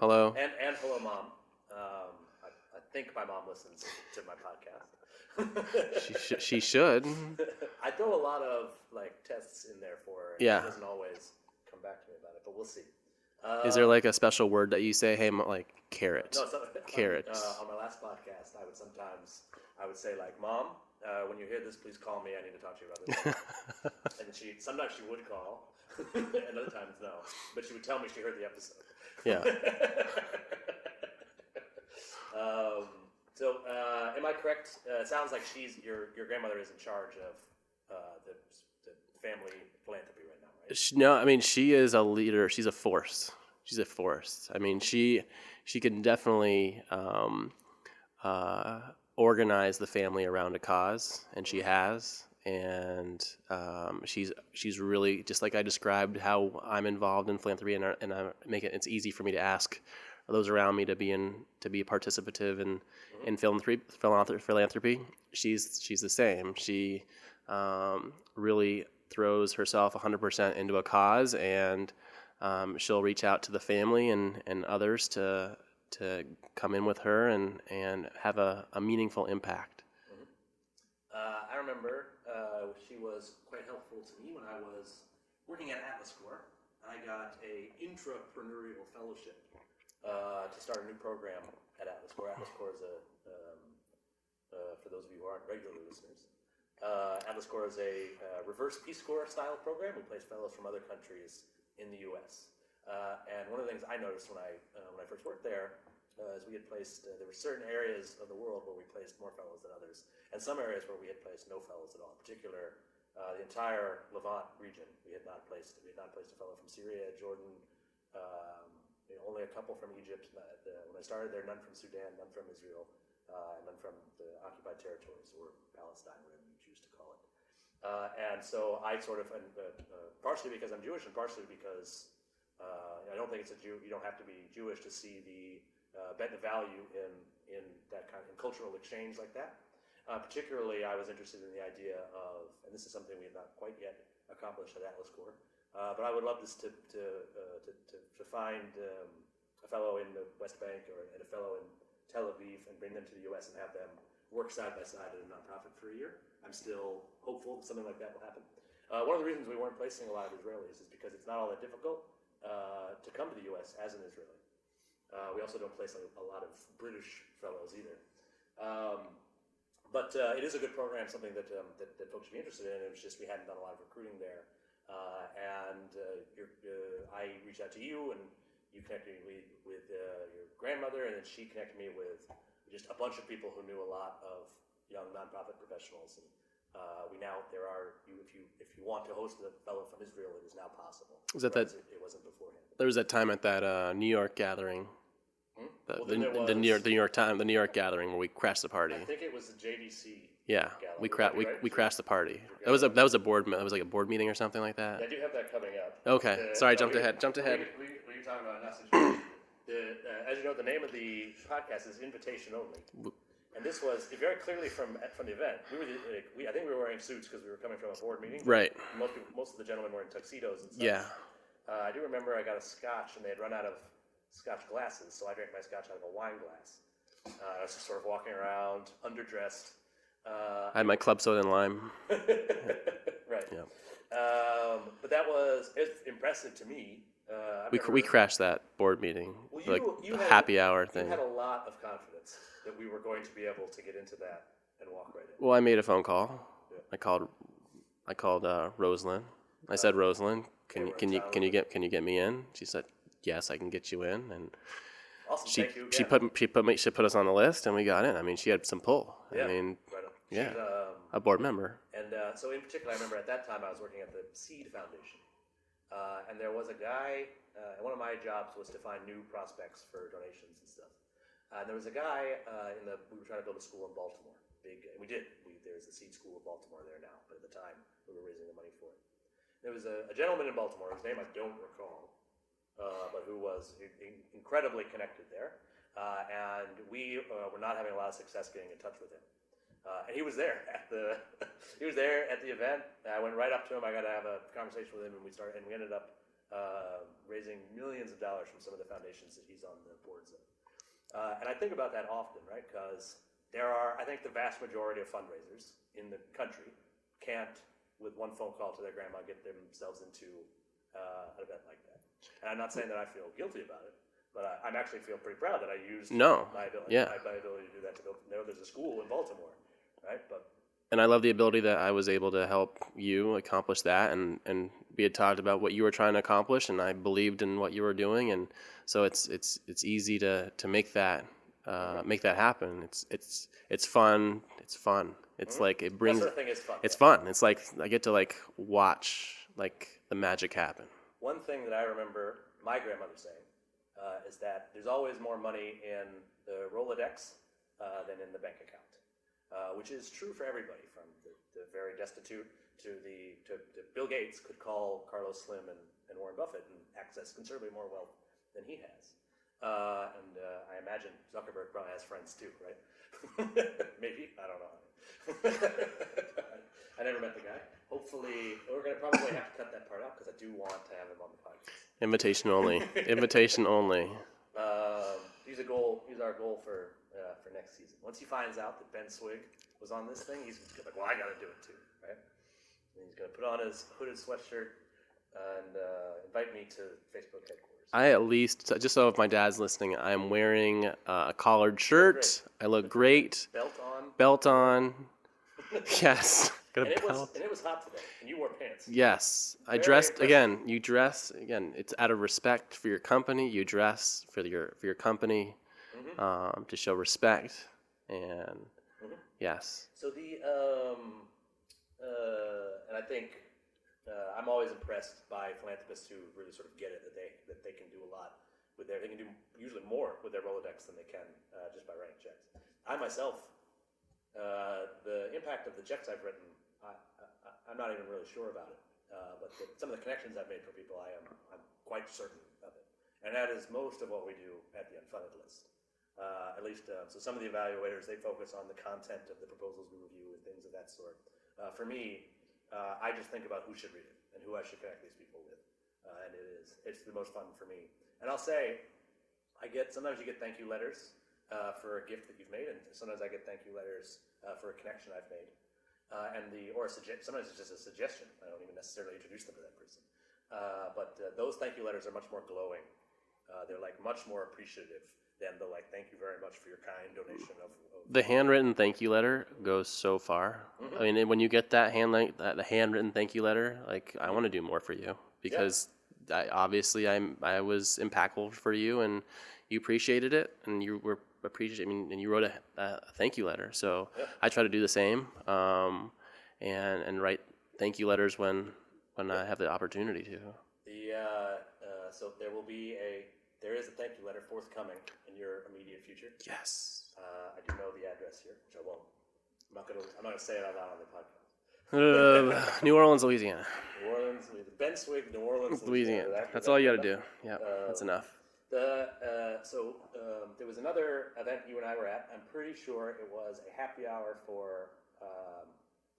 Hello. And hello, Mom. I think my mom listens to my podcast. She should. I throw a lot of tests in there for her. Yeah. She doesn't always come back to me about it, but we'll see. Is there a special word that you say? Hey, carrot. No, so, carrots. On my last podcast, I would say Mom, when you hear this, please call me. I need to talk to you about this. And sometimes she would call, and other times no. But she would tell me she heard the episode. Yeah. So, am I correct? It sounds like your grandmother is in charge of the family philanthropy right now, right? No, I mean, she is a leader. She's a force. I mean, she can definitely organize the family around a cause, and she has. And she's really, just like I described how I'm involved in philanthropy, and I make it's easy for me to ask those around me to be participative in philanthropy. She's the same. She really throws herself 100% into a cause, and she'll reach out to the family and others to come in with her and have a meaningful impact. Mm-hmm. I remember she was quite helpful to me when I was working at Atlas Corps. I got a entrepreneurial fellowship to start a new program at Atlas Corps. Atlas Corps is for those of you who aren't regular listeners, Atlas Corps is a reverse Peace Corps style program. We place fellows from other countries in the U.S. And one of the things I noticed when I first worked there is we had placed there were certain areas of the world where we placed more fellows than others, and some areas where we had placed no fellows at all. In particular, the entire Levant region, we had not placed a fellow from Syria, Jordan. Only a couple from Egypt. When I started there, none from Sudan, none from Israel, and none from the occupied territories, or Palestine, whatever you choose to call it. And so I sort of, partially because I'm Jewish, and partially because I don't think you don't have to be Jewish to see the value in that kind of cultural exchange like that. Particularly, I was interested in the idea of, and this is something we have not quite yet accomplished at Atlas Corps, but I would love this to find a fellow in the West Bank and a fellow in Tel Aviv and bring them to the U.S. and have them work side by side at a nonprofit for a year. I'm still hopeful that something like that will happen. One of the reasons we weren't placing a lot of Israelis is because it's not all that difficult to come to the U.S. as an Israeli. We also don't place a lot of British fellows either. But it is a good program, something that folks should be interested in. It was just we hadn't done a lot of recruiting there. I reached out to you, and you connected me with your grandmother, and then she connected me with just a bunch of people who knew a lot of young nonprofit professionals. And if you want to host a fellow from Israel, it is now possible. It wasn't beforehand. There was that time at that New York gathering. The New York gathering where we crashed the party. I think it was the JDC. Yeah, gathering. we crashed the party. That was a board. It was like a board meeting or something like that. I do have that coming up. Okay, sorry, jumped ahead. What are you talking about? As you know, the name of the podcast is Invitation Only, and this was very clearly from the event. I think we were wearing suits because we were coming from a board meeting. Right. Most of the gentlemen were in tuxedos and stuff. Yeah. I do remember I got a scotch, and they had run out of scotch glasses, so I drank my scotch out of a wine glass. I was just sort of walking around, underdressed, I had my club soda and lime. Right. Yeah. But it's impressive to me. We crashed that board meeting, Well, like you the had happy hour You thing. had a lot of confidence that we were going to be able to get into that and walk right in. Well, I made a phone call. Yeah. I called Rosalind. I said, Rosalind, can you get me in? She said, yes, I can get you in. And Awesome. she Thank you again. she put us on the list, and we got in. I mean, she had some pull. Yeah. I mean, Right on. yeah, She's, a board member. And so in particular, I remember at that time I was working at the Seed Foundation. And there was a guy, one of my jobs was to find new prospects for donations and stuff. And there was a guy we were trying to build a school in Baltimore. There's a seed school in Baltimore there now, but at the time we were raising the money for it. There was a gentleman in Baltimore, whose name I don't recall, but who was incredibly connected there. And we were not having a lot of success getting in touch with him. And he was there at the event. I went right up to him. I got to have a conversation with him, and we ended up raising millions of dollars from some of the foundations that he's on the boards of. And I think about that often, right? Because I think the vast majority of fundraisers in the country can't, with one phone call to their grandma, get themselves into an event like that. And I'm not saying that I feel guilty about it, but I actually feel pretty proud that I used my ability to do that to build. There's a school in Baltimore, right? And I love the ability that I was able to help you accomplish that, and we had talked about what you were trying to accomplish, and I believed in what you were doing, and so it's easy to make that happen. It's fun. It's like it brings. That sort of thing is fun. It's fun. It's like I get to watch the magic happen. One thing that I remember my grandmother saying is that there's always more money in the Rolodex than in the bank account. Which is true for everybody, from the very destitute to Bill Gates could call Carlos Slim and Warren Buffett and access considerably more wealth than he has. And I imagine Zuckerberg probably has friends too, right? Maybe, I don't know. I never met the guy. Hopefully, we're going to probably have to cut that part out because I do want to have him on the podcast. Invitation only. Invitation only. He's our goal for next season. Once he finds out that Ben Swig was on this thing, he's like, well, I got to do it too, right? And he's going to put on his hooded sweatshirt and invite me to Facebook headquarters. I at least, just so if my dad's listening, I'm wearing a collared shirt. I look great. Belt on. Yes. And it was hot today, and you wore pants. Yes. I dressed, again, you dress, again, it's out of respect for your company. You dress for your company. Mm-hmm. To show respect, and yes. So and I think I'm always impressed by philanthropists who really sort of get it, that they can do a lot they can do usually more with their Rolodex than they can just by writing checks. I myself, the impact of the checks I've written, I'm not even really sure about it, but some of the connections I've made for people, I'm quite certain of it, and that is most of what we do at the Unfunded List. At least, so some of the evaluators, they focus on the content of the proposals we review and things of that sort. For me, I just think about who should read it and who I should connect these people with. And it's the most fun for me. And I'll say, sometimes you get thank you letters for a gift that you've made, and sometimes I get thank you letters for a connection I've made. Sometimes it's just a suggestion. I don't even necessarily introduce them to that person. But those thank you letters are much more glowing. They're much more appreciative than the thank you very much for your kind donation of the handwritten thank you letter goes so far. Mm-hmm. I mean, when you get that handwritten thank you letter, I want to do more for you because I was impactful for you, and you appreciated it, and you were appreciating, and you wrote a thank you letter. So I try to do the same, and write thank you letters when I have the opportunity to. So there is a thank you letter forthcoming in your immediate future. Yes. I do know the address here, which I won't. I'm not gonna say it out loud on the podcast. New Orleans, Louisiana. New Orleans, Ben Swig, New Orleans, Louisiana. That's all you got to do. Yeah, that's enough. There was another event you and I were at. I'm pretty sure it was a happy hour for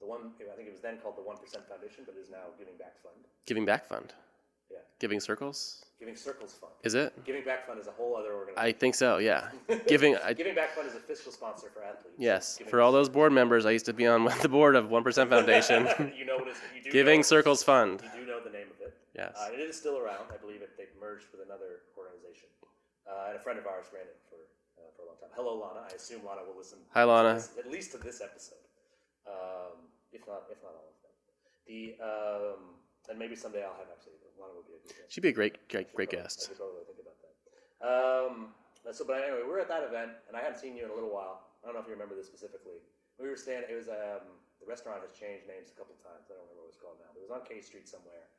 the one. I think it was then called the 1% Foundation, but it is now Giving Back Fund. Giving Back Fund. Yeah. Giving Circles? Giving Circles Fund. Is it? Giving Back Fund is a whole other organization. I think so, yeah. Giving Back Fund is a fiscal sponsor for athletes. Yes. Giving For all those board members, I used to be on the board of 1% Foundation. You know what it is. You do Giving know, Circles Fund. You do know the name of it. Yes. It is still around. I believe they've merged with another organization. And a friend of ours ran it for a long time. Hello, Lana. I assume Lana will listen. Hi, Lana. At least to this episode, if not all of them. And maybe someday I'll have actually. Lana would be a good guest. She'd be a great guest. I could probably think about that. But anyway, we're at that event, and I hadn't seen you in a little while. I don't know if you remember this specifically. We were standing. It was the restaurant has changed names a couple times. I don't remember what it's called now. But it was on K Street somewhere.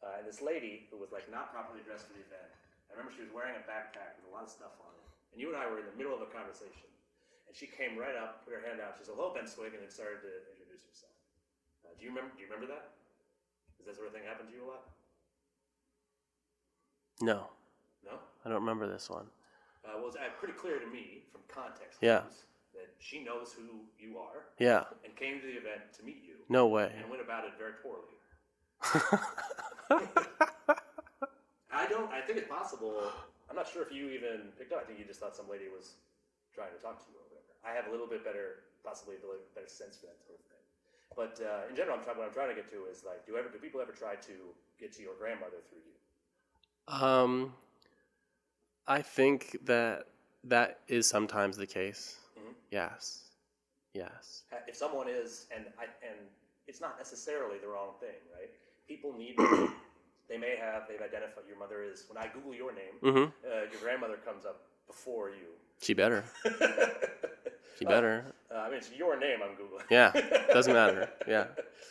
And this lady who was like not properly dressed for the event. I remember she was wearing a backpack with a lot of stuff on it. And you and I were in the middle of a conversation. And she came right up, put her hand out. She said, "Hello, Ben Swig," and then started to introduce herself. Do you remember that? Does that sort of thing happen to you a lot? No. No? I don't remember this one. Well, it's pretty clear to me from context Yeah. that she knows who you are Yeah. and came to the event to meet you No way. and went about it very poorly. I think it's possible. I'm not sure if you even picked up. I think you just thought some lady was trying to talk to you or whatever. I have a little bit better, possibly a little better sense for that sort of thing. But in general, what I'm trying to get to is like, do people ever try to get to your grandmother through you? I think that is sometimes the case. Mm-hmm. Yes. If someone is, and it's not necessarily the wrong thing, right? People need. They've identified your mother is. When I Google your name, Mm-hmm. Your grandmother comes up before you. She better. She better. I mean, it's your name I'm Googling. Yeah. Doesn't matter. Yeah.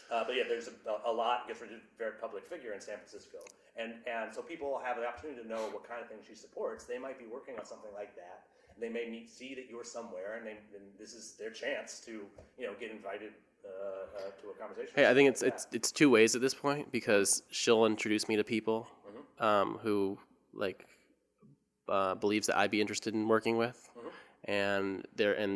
But yeah, there's a lot, because we're a very public figure in San Francisco. And so people have the opportunity to know what kind of things she supports. They might be working on something like that. They may see that you're somewhere, and this is their chance to get invited to a conversation. Hey, I think it's two ways at this point, because she'll introduce me to people who believes that I'd be interested in working with, and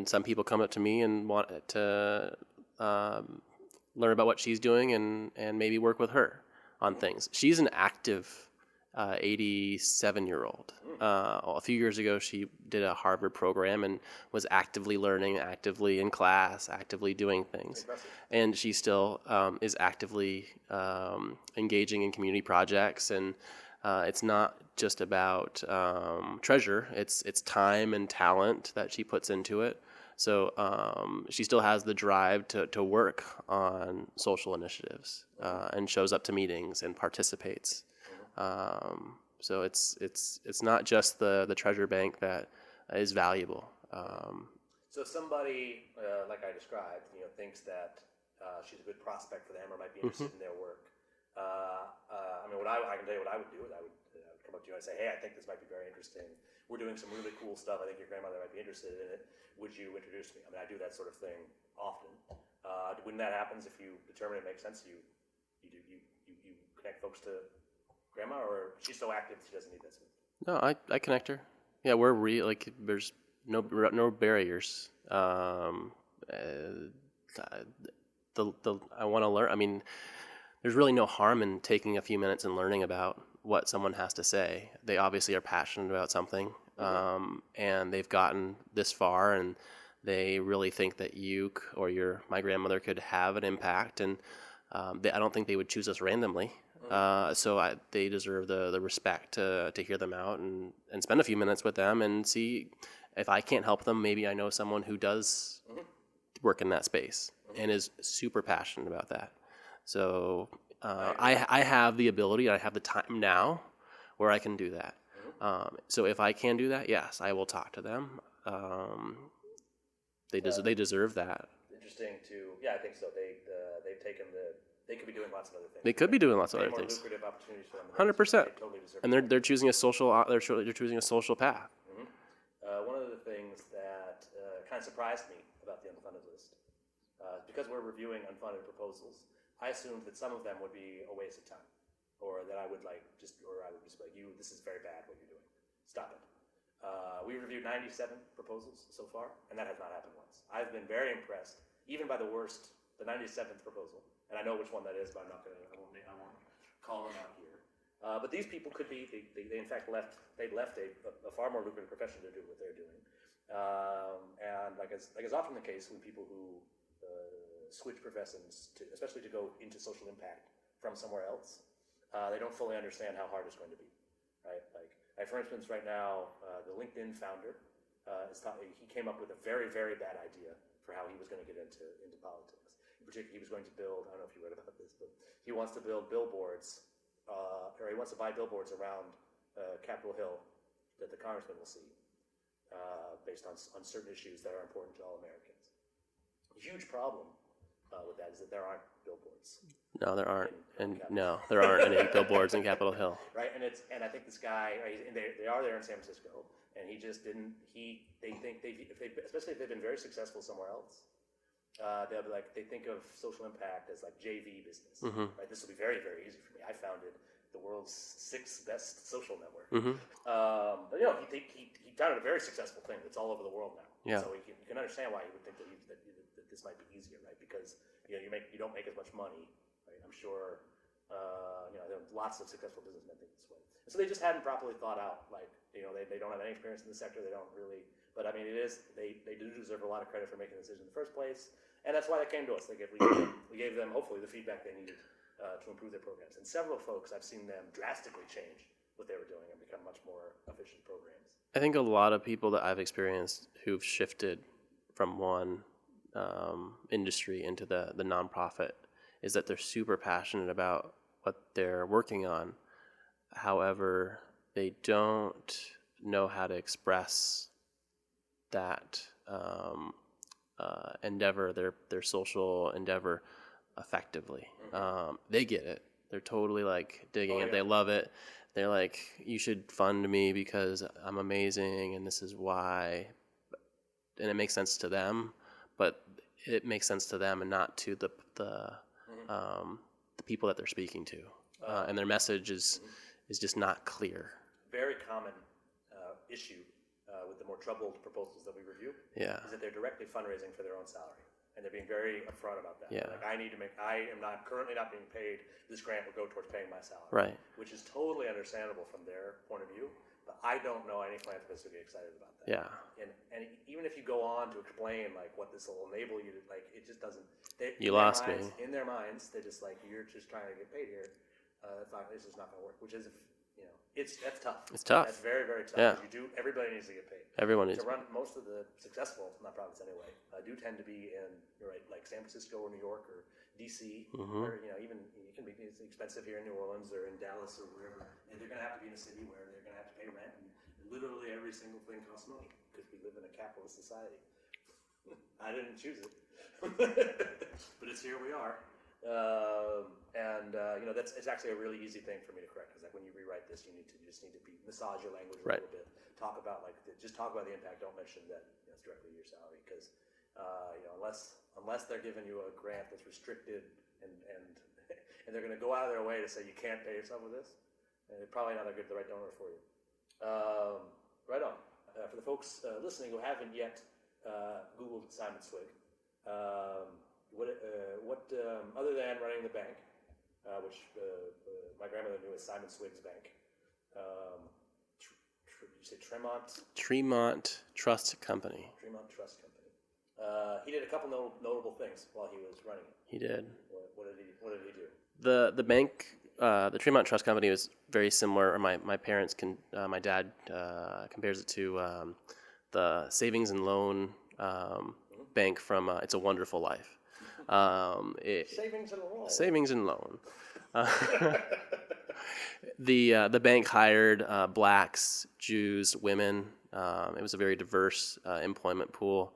some people come up to me and want to learn about what she's doing and maybe work with her on things. She's an active 87-year-old. A few years ago, she did a Harvard program and was actively learning, actively in class, actively doing things. Impressive. And she still is actively engaging in community projects. And it's not just about treasure. It's time and talent that she puts into it. So she still has the drive to work on social initiatives and shows up to meetings and participates. So it's not just the treasure bank that is valuable. So if somebody, like I described, thinks that she's a good prospect for them or might be interested in their work, I can tell you what I would do is I would come up to you and say, "Hey, I think this might be very interesting. We're doing some really cool stuff. I think your grandmother might be interested in it. Would you introduce me?" I mean, I do that sort of thing often. When that happens, if you determine it makes sense, you connect folks to grandma, or she's so active she doesn't need that sort of thing? No, I connect her. Yeah, we're there's no barriers. I want to learn. I mean, there's really no harm in taking a few minutes and learning about what someone has to say. They obviously are passionate about something, and they've gotten this far, and they really think that you or my grandmother could have an impact, and I don't think they would choose us randomly. So they deserve the respect to hear them out and spend a few minutes with them and see if I can't help them. Maybe I know someone who does work in that space and is super passionate about that. So I have the ability, I have the time now where I can do that. So if I can do that, yes, I will talk to them. They deserve that. Interesting I think so. They've taken they could be doing lots of other things. They could be doing lots of other more things. Lucrative opportunities for them. 100%. They totally deserve And they're choosing a social path. One of the things that kind of surprised me about the Unfunded List, because we're reviewing unfunded proposals, I assumed that some of them would be a waste of time, or that I would just be like, this is very bad what you're doing. Stop it. We reviewed 97 proposals so far, and that has not happened once. I've been very impressed, even by the 97th proposal, and I know which one that is, but I won't call them out here. But these people could be, they in fact left a far more lucrative profession to do what they're doing. And like is often the case with people who switch professions, especially to go into social impact from somewhere else, they don't fully understand how hard it's going to be, right? Like for instance, right now, the LinkedIn founder, he came up with a very, very bad idea for how he was going to get into politics. In particular, he was going to build, I don't know if you read about this, but he wants to build billboards, or he wants to buy billboards around Capitol Hill that the congressman will see, based on certain issues that are important to all Americans. A huge problem with that is that there aren't billboards. No, there aren't, there aren't any billboards in Capitol Hill. Right, and I think this guy, right, and they are there in San Francisco, and he just didn't. They think especially if they've been very successful somewhere else, they'll be like, they think of social impact as like JV business. Mm-hmm. Right, this will be very, very easy for me. I founded the world's 6th best social network. Mm-hmm. But he founded a very successful thing that's all over the world now. Yeah. So you can understand why he would think that this might be easier, right? Because you don't make as much money. I'm sure, there are lots of successful businessmen think this way. And so they just hadn't properly thought out, they don't have any experience in the sector. They don't really, but I mean, they do deserve a lot of credit for making the decision in the first place. And that's why they came to us. We gave them, hopefully, the feedback they needed to improve their programs. And several folks, I've seen them drastically change what they were doing and become much more efficient programs. I think a lot of people that I've experienced who've shifted from one industry into the nonprofit is that they're super passionate about what they're working on. However, they don't know how to express that endeavor, their social endeavor, effectively. Mm-hmm. They get it. They're totally like digging it. Yeah. They love it. They're like, you should fund me because I'm amazing and this is why. And it makes sense to them, but it makes sense to them and not to the people that they're speaking to. And their message is just not clear. Very common issue with the more troubled proposals that we review is that they're directly fundraising for their own salary. And they're being very upfront about that. Yeah. Like, I am currently not being paid. This grant will go towards paying my salary. Right. Which is totally understandable from their point of view. But I don't know any philanthropists who get excited about that. Yeah. And even if you go on to explain like what this will enable you to, like, it just doesn't. You lost me. In their minds, they're just like, you're just trying to get paid here. This is not going to work. Which is, that's tough. It's tough. That's very, very tough. Yeah. Everybody needs to get paid. Everyone needs to run. Most of the successful nonprofits, anyway, do tend to be in like San Francisco or New York or DC, or even it can be expensive here in New Orleans or in Dallas or wherever, and they're going to have to be in a city where they're going to have to pay rent, and literally every single thing costs money because we live in a capitalist society. I didn't choose it, but it's here we are. It's actually a really easy thing for me to correct, because like when you rewrite this, you just need to massage your language a little bit. Talk about the impact. Don't mention that it's directly your salary, because unless they're giving you a grant that's restricted and they're going to go out of their way to say you can't pay yourself with this, they're probably not the right donor for you. Right on. For the folks listening who haven't yet Googled Simon Swig. What other than running the bank, which my grandmother knew as Simon Swig's bank, you say Tremont Trust Company. Tremont Trust Company. He did a couple notable things while he was running it. He did. What did he do? The bank, the Tremont Trust Company was very similar. Or my parents my dad compares it to the savings and loan bank from It's a Wonderful Life. Savings and loan. Savings and loan. The bank hired blacks, Jews, women. It was a very diverse employment pool.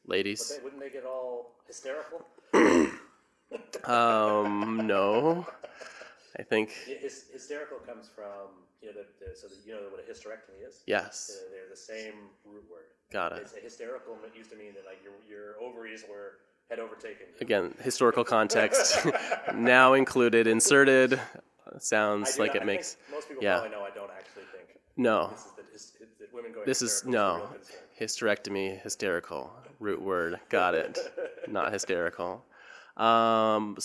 Ladies. But wouldn't they get all hysterical? No. I think hysterical comes from what a hysterectomy is. Yes. They're the same root word. Got it. It's a hysterical used to mean that like your ovaries had overtaken you. Again, historical context now included, inserted. Sounds like it makes. Most people probably know I don't actually think. No. That women go. This is no hysterectomy, hysterical root word. Got it. Not hysterical. Some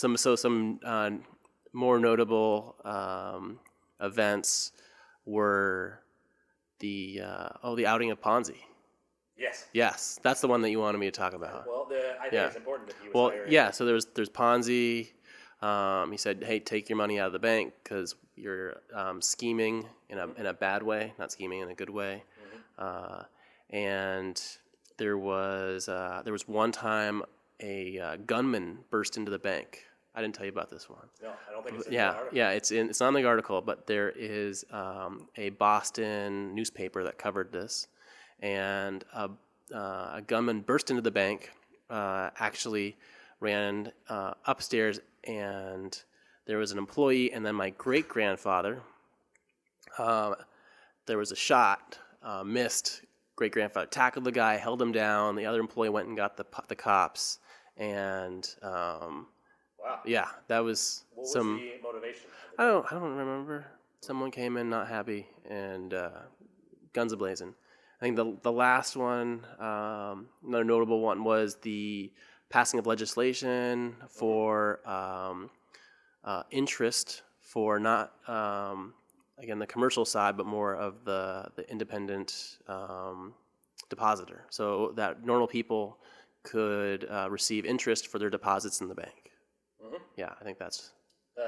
more notable events were the outing of Ponzi. Yes. Yes, that's the one that you wanted me to talk about. Well, I think it's important that he was Well, hiring. yeah. So there's Ponzi. He said, "Hey, take your money out of the bank because you're scheming in a bad way, not scheming in a good way." And there was one time a gunman burst into the bank. I didn't tell you about this one. No, I don't think it's in the article. Yeah, it's not in the article, but there is a Boston newspaper that covered this, and a gunman burst into the bank. Actually, ran upstairs, and there was an employee, and then my great grandfather. There was a shot, missed. Great grandfather tackled the guy, held him down. The other employee went and got the cops, and Wow. yeah, that was What was some. the motivation? I don't remember. Someone came in not happy and guns a-blazing. I think the last one, another notable one, was the passing of legislation for interest for not again the commercial side, but more of the independent depositor, so that normal people could receive interest for their deposits in the bank. Yeah, I think that's.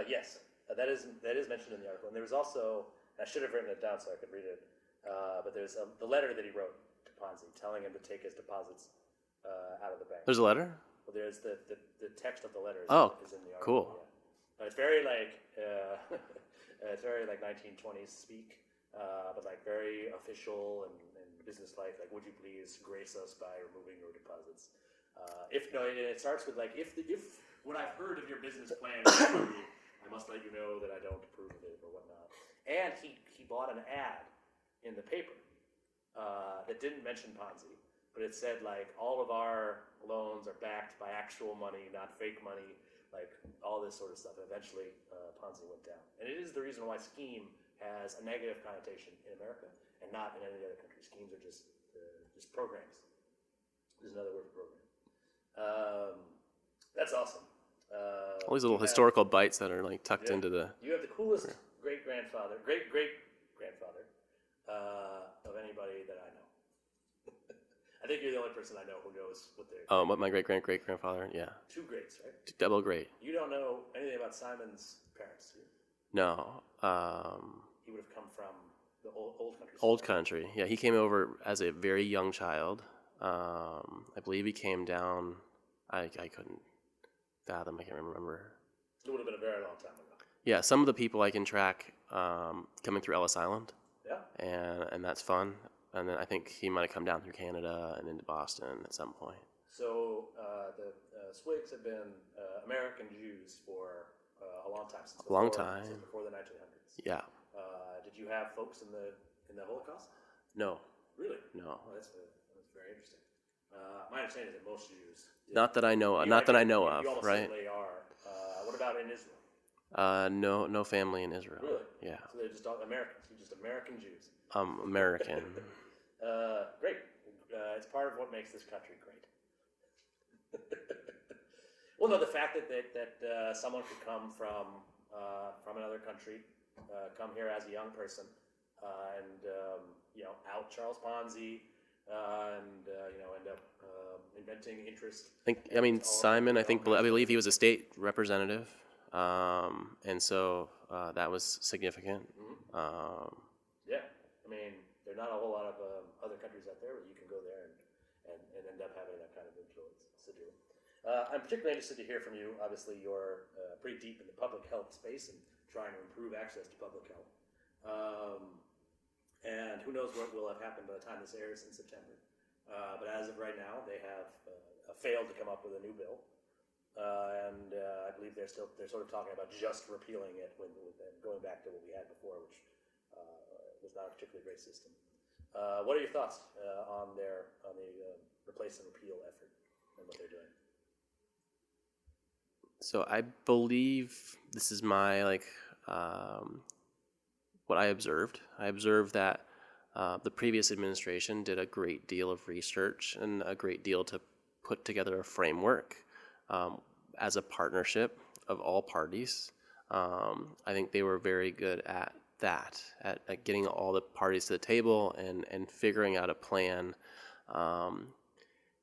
Yes, that is mentioned in the article, and there was also, I should have written it down so I could read it, but there's the letter that he wrote to Ponzi telling him to take his deposits out of the bank. There's a letter? Well, there's the text of the letter is in the article. Cool. Yeah. It's very like it's very like 1920s speak, but like very official and business-like. Like, would you please grace us by removing your deposits? It starts with like if what I've heard of your business plan is true, I must let you know that I don't approve of it or whatnot. And he bought an ad in the paper that didn't mention Ponzi, but it said like all of our loans are backed by actual money, not fake money, like all this sort of stuff. And eventually, Ponzi went down, and it is the reason why scheme has a negative connotation in America and not in any other country. Schemes are just programs. There's another word for program. That's awesome. All these little historical bites that are like tucked into the. You have the coolest great grandfather of anybody that I know. I think you're the only person I know who knows what they're. Oh, what my great grandfather? Yeah. Two greats, right? Double great. You don't know anything about Simon's parents, do you? No. He would have come from the old country. Old country. Yeah, he came over as a very young child. I believe he came down. I couldn't fathom. I can't remember. It would have been a very long time ago. Yeah, some of the people I can track coming through Ellis Island. Yeah. And that's fun. And then I think he might have come down through Canada and into Boston at some point. So the Swigs have been American Jews for a long time. Since before the 1900s. Yeah. Did you have folks in the Holocaust? No. Really? No. Oh, that's very interesting. My understanding is that most Jews. Not that I know of. You almost right? certainly are. What about in Israel? No family in Israel. Really? Yeah. So they're just all Americans. You're just American Jews. American. Great. It's part of what makes this country great. Well, no, the fact that someone could come from another country, come here as a young person, and out Charles Ponzi, and end up inventing interest. Simon. I believe he was a state representative, and so that was significant. Mm-hmm. Yeah, there are not a whole lot of other countries out there where you can go there and end up having that kind of influence. I'm particularly interested to hear from you. Obviously, you're pretty deep in the public health space and trying to improve access to public health. And who knows what will have happened by the time this airs in September. But as of right now, they have failed to come up with a new bill. And I believe they're sort of talking about just repealing it and going back to what we had before, which was not a particularly great system. What are your thoughts on the replace and repeal effort and what they're doing? So I believe this is my what I observed. I observed that the previous administration did a great deal of research and a great deal to put together a framework as a partnership of all parties. I think they were very good at that, at getting all the parties to the table and figuring out a plan,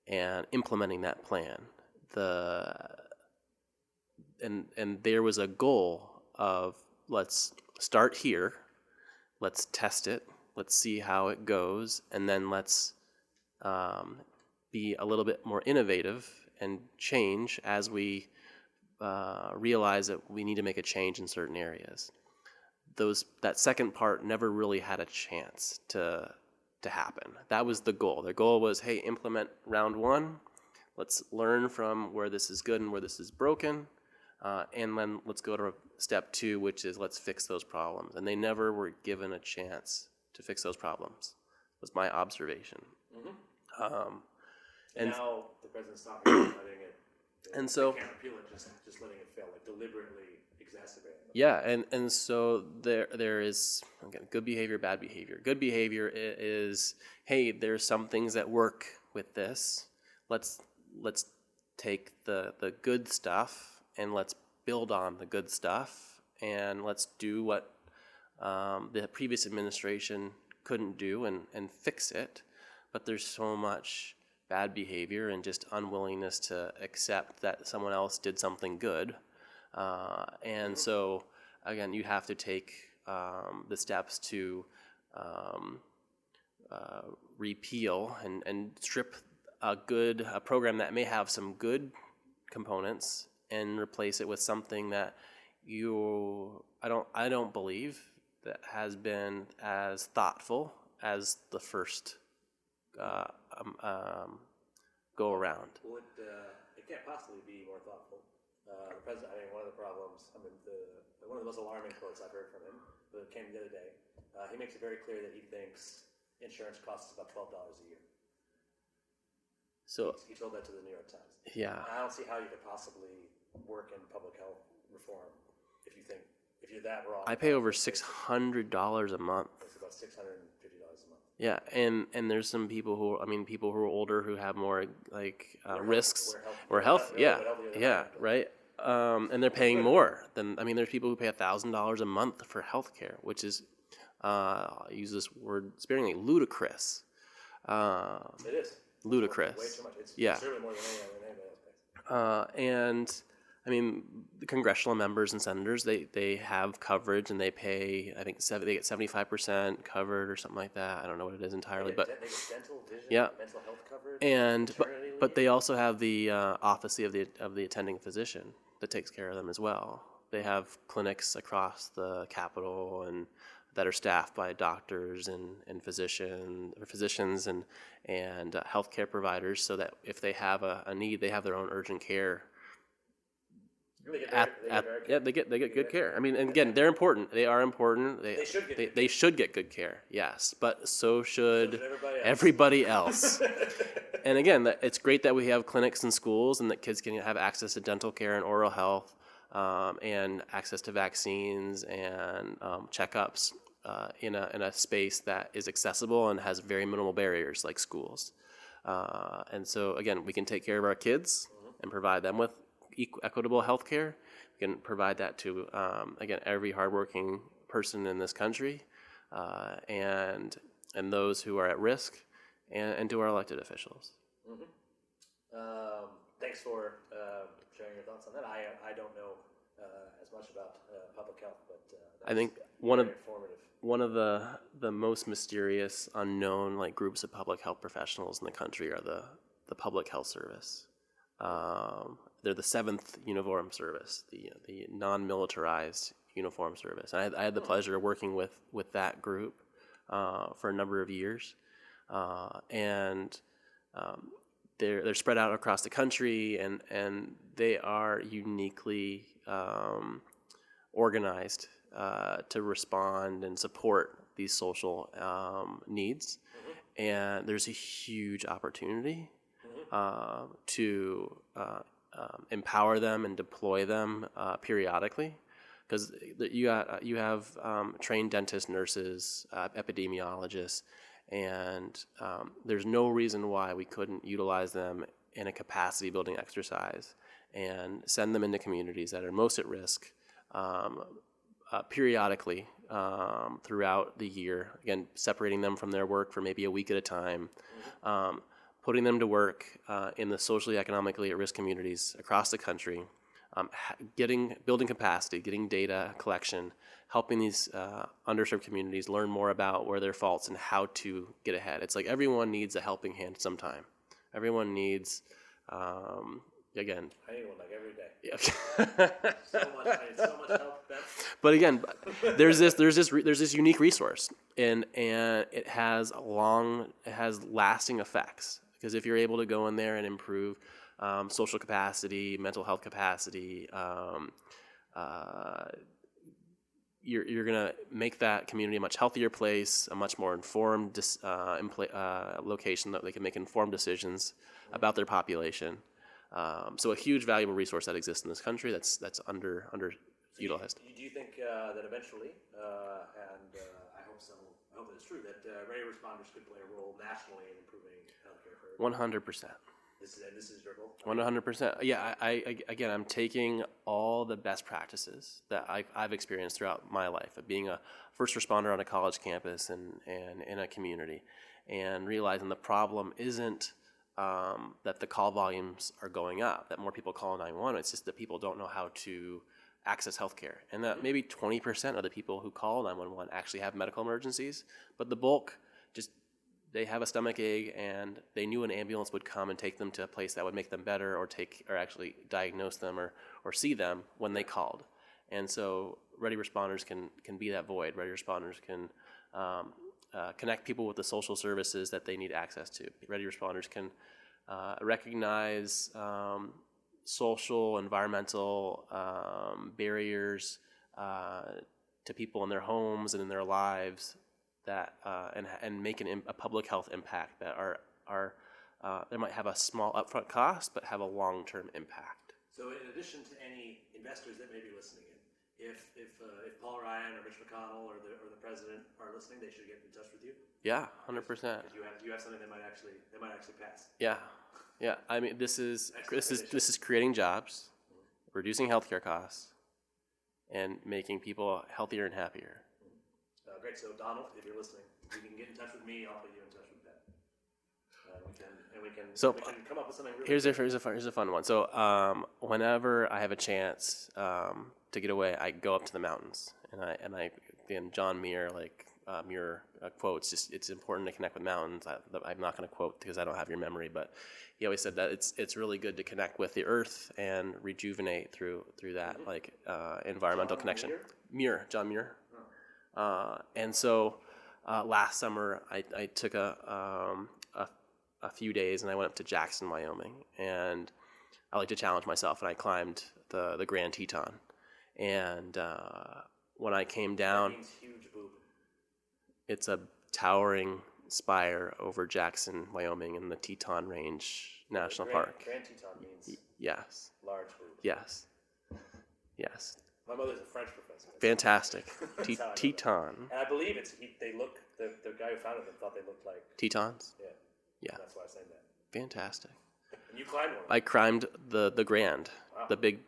and implementing that plan. And there was a goal of, let's start here, let's test it, let's see how it goes, and then let's be a little bit more innovative and change as we realize that we need to make a change in certain areas. That second part never really had a chance to happen. That was the goal. Their goal was, hey, implement round one. Let's learn from where this is good and where this is broken. And then let's go to step two, which is let's fix those problems. And they never were given a chance to fix those problems, was my observation. Mm-hmm. And now the president's talking about letting it, and so they can't repeal it, just letting it fail, like deliberately exacerbating it. Yeah, and so there is, again, good behavior, bad behavior. Good behavior is, hey, there's some things that work with this. Let's take the good stuff and let's build on the good stuff, and let's do what the previous administration couldn't do and fix it. But there's so much bad behavior and just unwillingness to accept that someone else did something good. And so, again, you have to take the steps to repeal and strip a program that may have some good components and replace it with something that I don't believe that has been as thoughtful as the first go around. Well, it can't possibly be more thoughtful. The president, one of the problems, one of the most alarming quotes I've heard from him, that came the other day, he makes it very clear that he thinks insurance costs about $12 a year. So he told that to the New York Times. Yeah. I don't see how you could possibly work in public health reform if you're that wrong. I pay over $600 a month. It's about $650 a month. Yeah, and there's some people who are older who have more risks or health. Yeah, right. And they're paying more than, there's people who pay $1,000 a month for health care, which is, I use this word sparingly, ludicrous. It is. Ludicrous. Way too much. It's certainly more than anybody else pays. And the congressional members and senators, they have coverage and they pay, I think they get 75% covered or something like that. I don't know what it is entirely, but they get dental, vision, yeah, mental health coverage, and but they also have the office of the attending physician that takes care of them as well. They have clinics across the Capitol and that are staffed by doctors and physicians and healthcare providers, so that if they have a need, they have their own urgent care. They get good care. And again, they're important. They are important. They should get good care. Yes, but so should everybody else. And again, it's great that we have clinics in schools and that kids can have access to dental care and oral health, and access to vaccines and checkups in a space that is accessible and has very minimal barriers like schools. And so again, we can take care of our kids and provide them with equitable health care. We can provide that to, again, every hardworking person in this country, and those who are at risk, and to our elected officials. Mm-hmm. Thanks for sharing your thoughts on that. I don't know as much about public health, but I think one of the most mysterious, unknown groups of public health professionals in the country are the Public Health Service. They're the 7th uniform service, the non-militarized uniform service. I had the pleasure of working with that group for a number of years, and they're spread out across the country, and they are uniquely organized to respond and support these social needs. Mm-hmm. And there's a huge opportunity to empower them and deploy them periodically, because you have trained dentists, nurses, epidemiologists, and there's no reason why we couldn't utilize them in a capacity building exercise and send them into communities that are most at risk periodically throughout the year. Again, separating them from their work for maybe a week at a time, putting them to work in the socially, economically at-risk communities across the country, building capacity, getting data collection, helping these underserved communities learn more about where their faults and how to get ahead. It's like everyone needs a helping hand sometime. Everyone needs, again. I need one like every day. Yeah. I need so much help. But again, there's this unique resource, and it has lasting effects, because if you're able to go in there and improve social capacity, mental health capacity, you're gonna make that community a much healthier place, a much more informed location that they can make informed decisions about their population. So a huge valuable resource that exists in this country that's underutilized. Do you think that eventually, and I hope so, I hope that it's true, that ready responders could play a role nationally in improving healthcare for 100%. This is your goal? 100%. Yeah, I'm taking all the best practices that I've experienced throughout my life of being a first responder on a college campus and in a community, and realizing the problem isn't that the call volumes are going up, that more people call 911. It's just that people don't know how to access healthcare, and that maybe 20% of the people who call 911 actually have medical emergencies, but the bulk just, they have a stomach ache and they knew an ambulance would come and take them to a place that would make them better, or actually diagnose them or see them when they called. And so ready responders can be that void. Ready responders can connect people with the social services that they need access to. Ready responders can recognize social, environmental barriers to people in their homes and in their lives, that and make a public health impact that are they might have a small upfront cost but have a long-term impact. So in addition to any investors that may be listening in, if Paul Ryan or Mitch McConnell or the president are listening, they should get in touch with you. Yeah, 100%. You have something that might actually pass. Yeah. I mean, this is creating jobs, reducing healthcare costs, and making people healthier and happier. Great. So Donald, if you're listening, you can get in touch with me. I'll put you in touch with Ben. We can come up with something. Really here's a fun one. So whenever I have a chance to get away, I go up to the mountains, and John Muir quotes, just it's important to connect with mountains. I'm not going to quote because I don't have your memory, but he always said that it's really good to connect with the earth and rejuvenate through that environmental connection. John Muir. And so last summer I took a few days and I went up to Jackson, Wyoming, and I like to challenge myself, and I climbed the Grand Teton. And when I came down, that means huge boob. It's a towering spire over Jackson, Wyoming, in the Teton Range National Park. Grand Teton means yes. Large boob. Yes. My mother's a French professor. Fantastic. Teton. And I believe the guy who founded them thought they looked like Tetons? Yeah. That's why I say that. Fantastic. And you climbed one. I climbed the Grand, wow. The big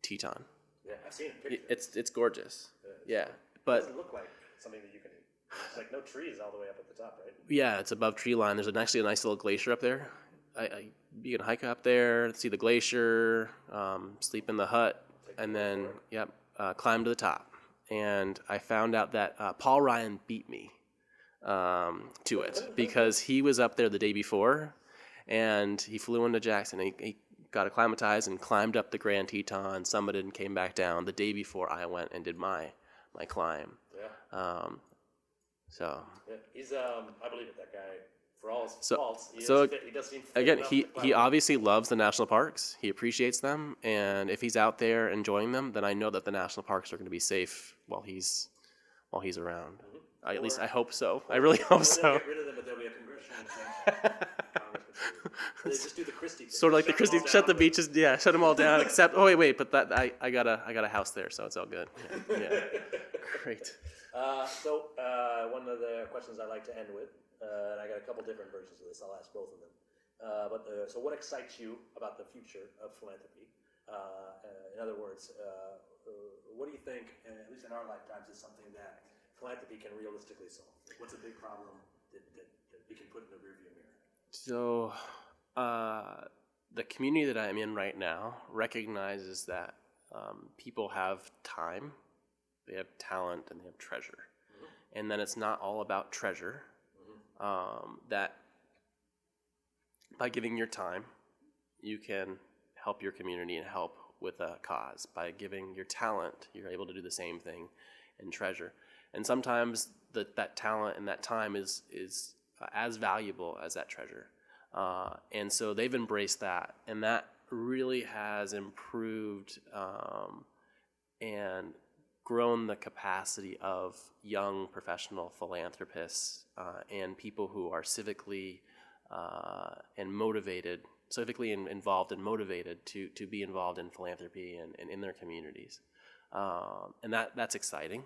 Teton. Yeah, I've seen pictures. It's gorgeous. It But doesn't look like something that you can. It's like no trees all the way up at the top, right? Yeah, it's above tree line. There's actually a nice little glacier up there. You can hike up there, see the glacier, sleep in the hut, and then climb to the top. And I found out that Paul Ryan beat me to it because he was up there the day before, and he flew into Jackson. He got acclimatized and climbed up the Grand Teton, summited, and came back down the day before I went and did my climb. Yeah. So. Yeah, he's I believe it. That guy, for all his faults, he does seem fit again, enough he obviously loves the national parks. He appreciates them, and if he's out there enjoying them, then I know that the national parks are going to be safe while he's around. Mm-hmm. At least I hope so. I really hope so. They'll get rid of them, but there'll be a congressional change. They just do the Christie thing. Sort of like the Christie, shut the beaches, shut them all down. Except, but that I got a house there, so it's all good. Yeah. Great. So one of the questions I like to end with, and I got a couple different versions of this. I'll ask both of them. So what excites you about the future of philanthropy? In other words, what do you think, at least in our lifetimes, is something that philanthropy can realistically solve? What's a big problem that we can put in the rearview mirror? So, the community that I'm in right now recognizes that people have time, they have talent, and they have treasure. Mm-hmm. And then it's not all about treasure. Mm-hmm. That by giving your time, you can help your community and help with a cause. By giving your talent, you're able to do the same thing in treasure. And sometimes that talent and that time is as valuable as that treasure. And so they've embraced that, and that really has improved and grown the capacity of young professional philanthropists and people who are civically involved and motivated to be involved in philanthropy and in their communities. And that's exciting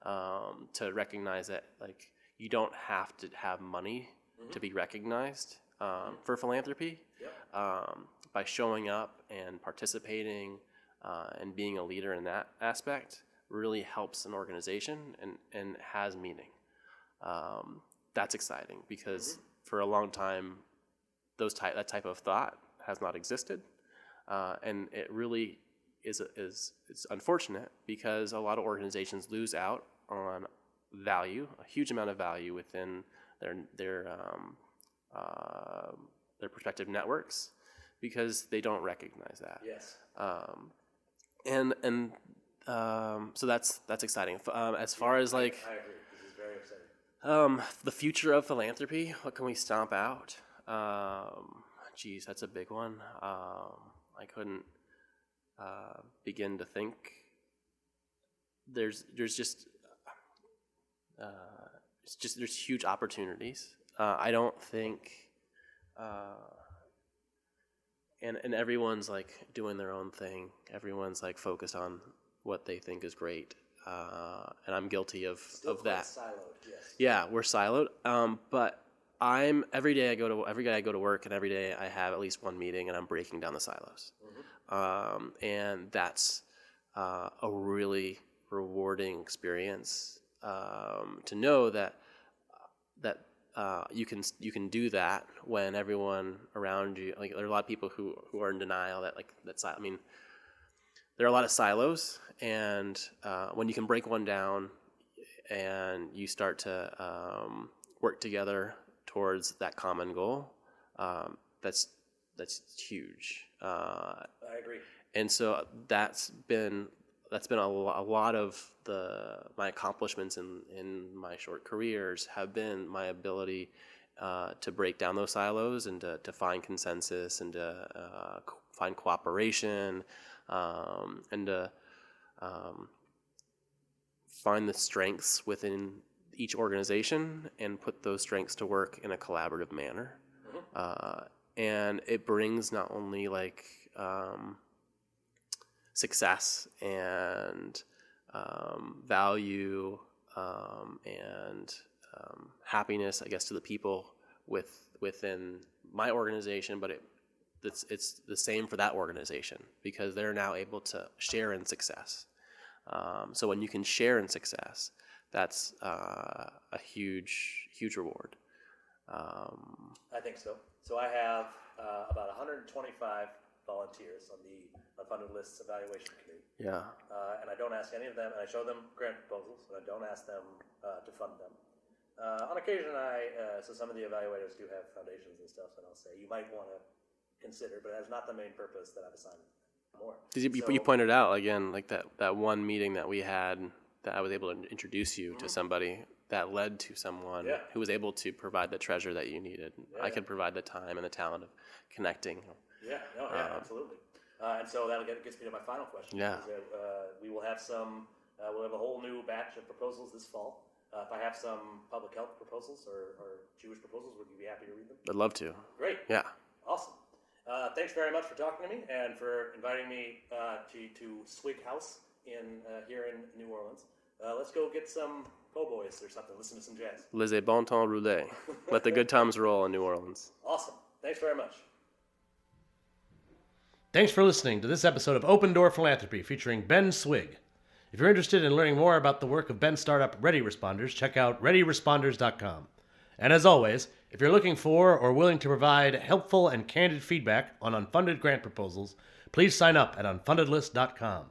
to recognize that, like, you don't have to have money to be recognized for philanthropy. Yep. By showing up and participating and being a leader in that aspect really helps an organization and has meaning. That's exciting because for a long time, that type of thought has not existed, and it really is it's unfortunate because a lot of organizations lose out on value, a huge amount of value within their prospective networks because they don't recognize that. Yes. So that's exciting. As far as like, I agree. This is very exciting. The future of philanthropy, what can we stomp out? Geez, that's a big one. I couldn't begin to think. There's huge opportunities. I don't think, and everyone's like doing their own thing. Everyone's like focused on what they think is great, and I'm guilty of that. Siloed, yes. Yeah, we're siloed. But every day I go to work, and every day I have at least one meeting, and I'm breaking down the silos. Mm-hmm. And that's a really rewarding experience to know that you can do that when everyone around you, like, there are a lot of people who are in denial I mean, there are a lot of silos, and when you can break one down and you start to work together towards that common goal, that's huge. I agree. And so that's been a lot of my accomplishments in my short careers have been my ability to break down those silos and to find consensus and to find cooperation and to find the strengths within each organization and put those strengths to work in a collaborative manner. Mm-hmm. And it brings not only like success and value and happiness, I guess, to the people within my organization, but it's the same for that organization because they're now able to share in success. So when you can share in success, that's a huge reward. I think so. So I have about 125 volunteers on the Unfunded List evaluation committee. Yeah. And I don't ask any of them, and I show them grant proposals, and I don't ask them to fund them. On occasion, so some of the evaluators do have foundations and stuff, and I'll say, you might want to consider, but that's not the main purpose that I've assigned more. You pointed out, again, like that one meeting that we had that I was able to introduce you to somebody that led to someone who was able to provide the treasure that you needed. Yeah. I could provide the time and the talent of connecting. Absolutely. And so that gets me to my final question. Yeah. We will have we'll have a whole new batch of proposals this fall. If I have some public health proposals or Jewish proposals, would you be happy to read them? I'd love to. Great. Yeah. Awesome. Thanks very much for talking to me and for inviting me to Swig House here in New Orleans. Let's go get some po' boys or something. Listen to some jazz. Les bon temps roulés. Let the good times roll in New Orleans. Awesome. Thanks very much. Thanks for listening to this episode of Open Door Philanthropy featuring Ben Swig. If you're interested in learning more about the work of Ben's startup Ready Responders, check out readyresponders.com. And as always, if you're looking for or willing to provide helpful and candid feedback on unfunded grant proposals, please sign up at unfundedlist.com.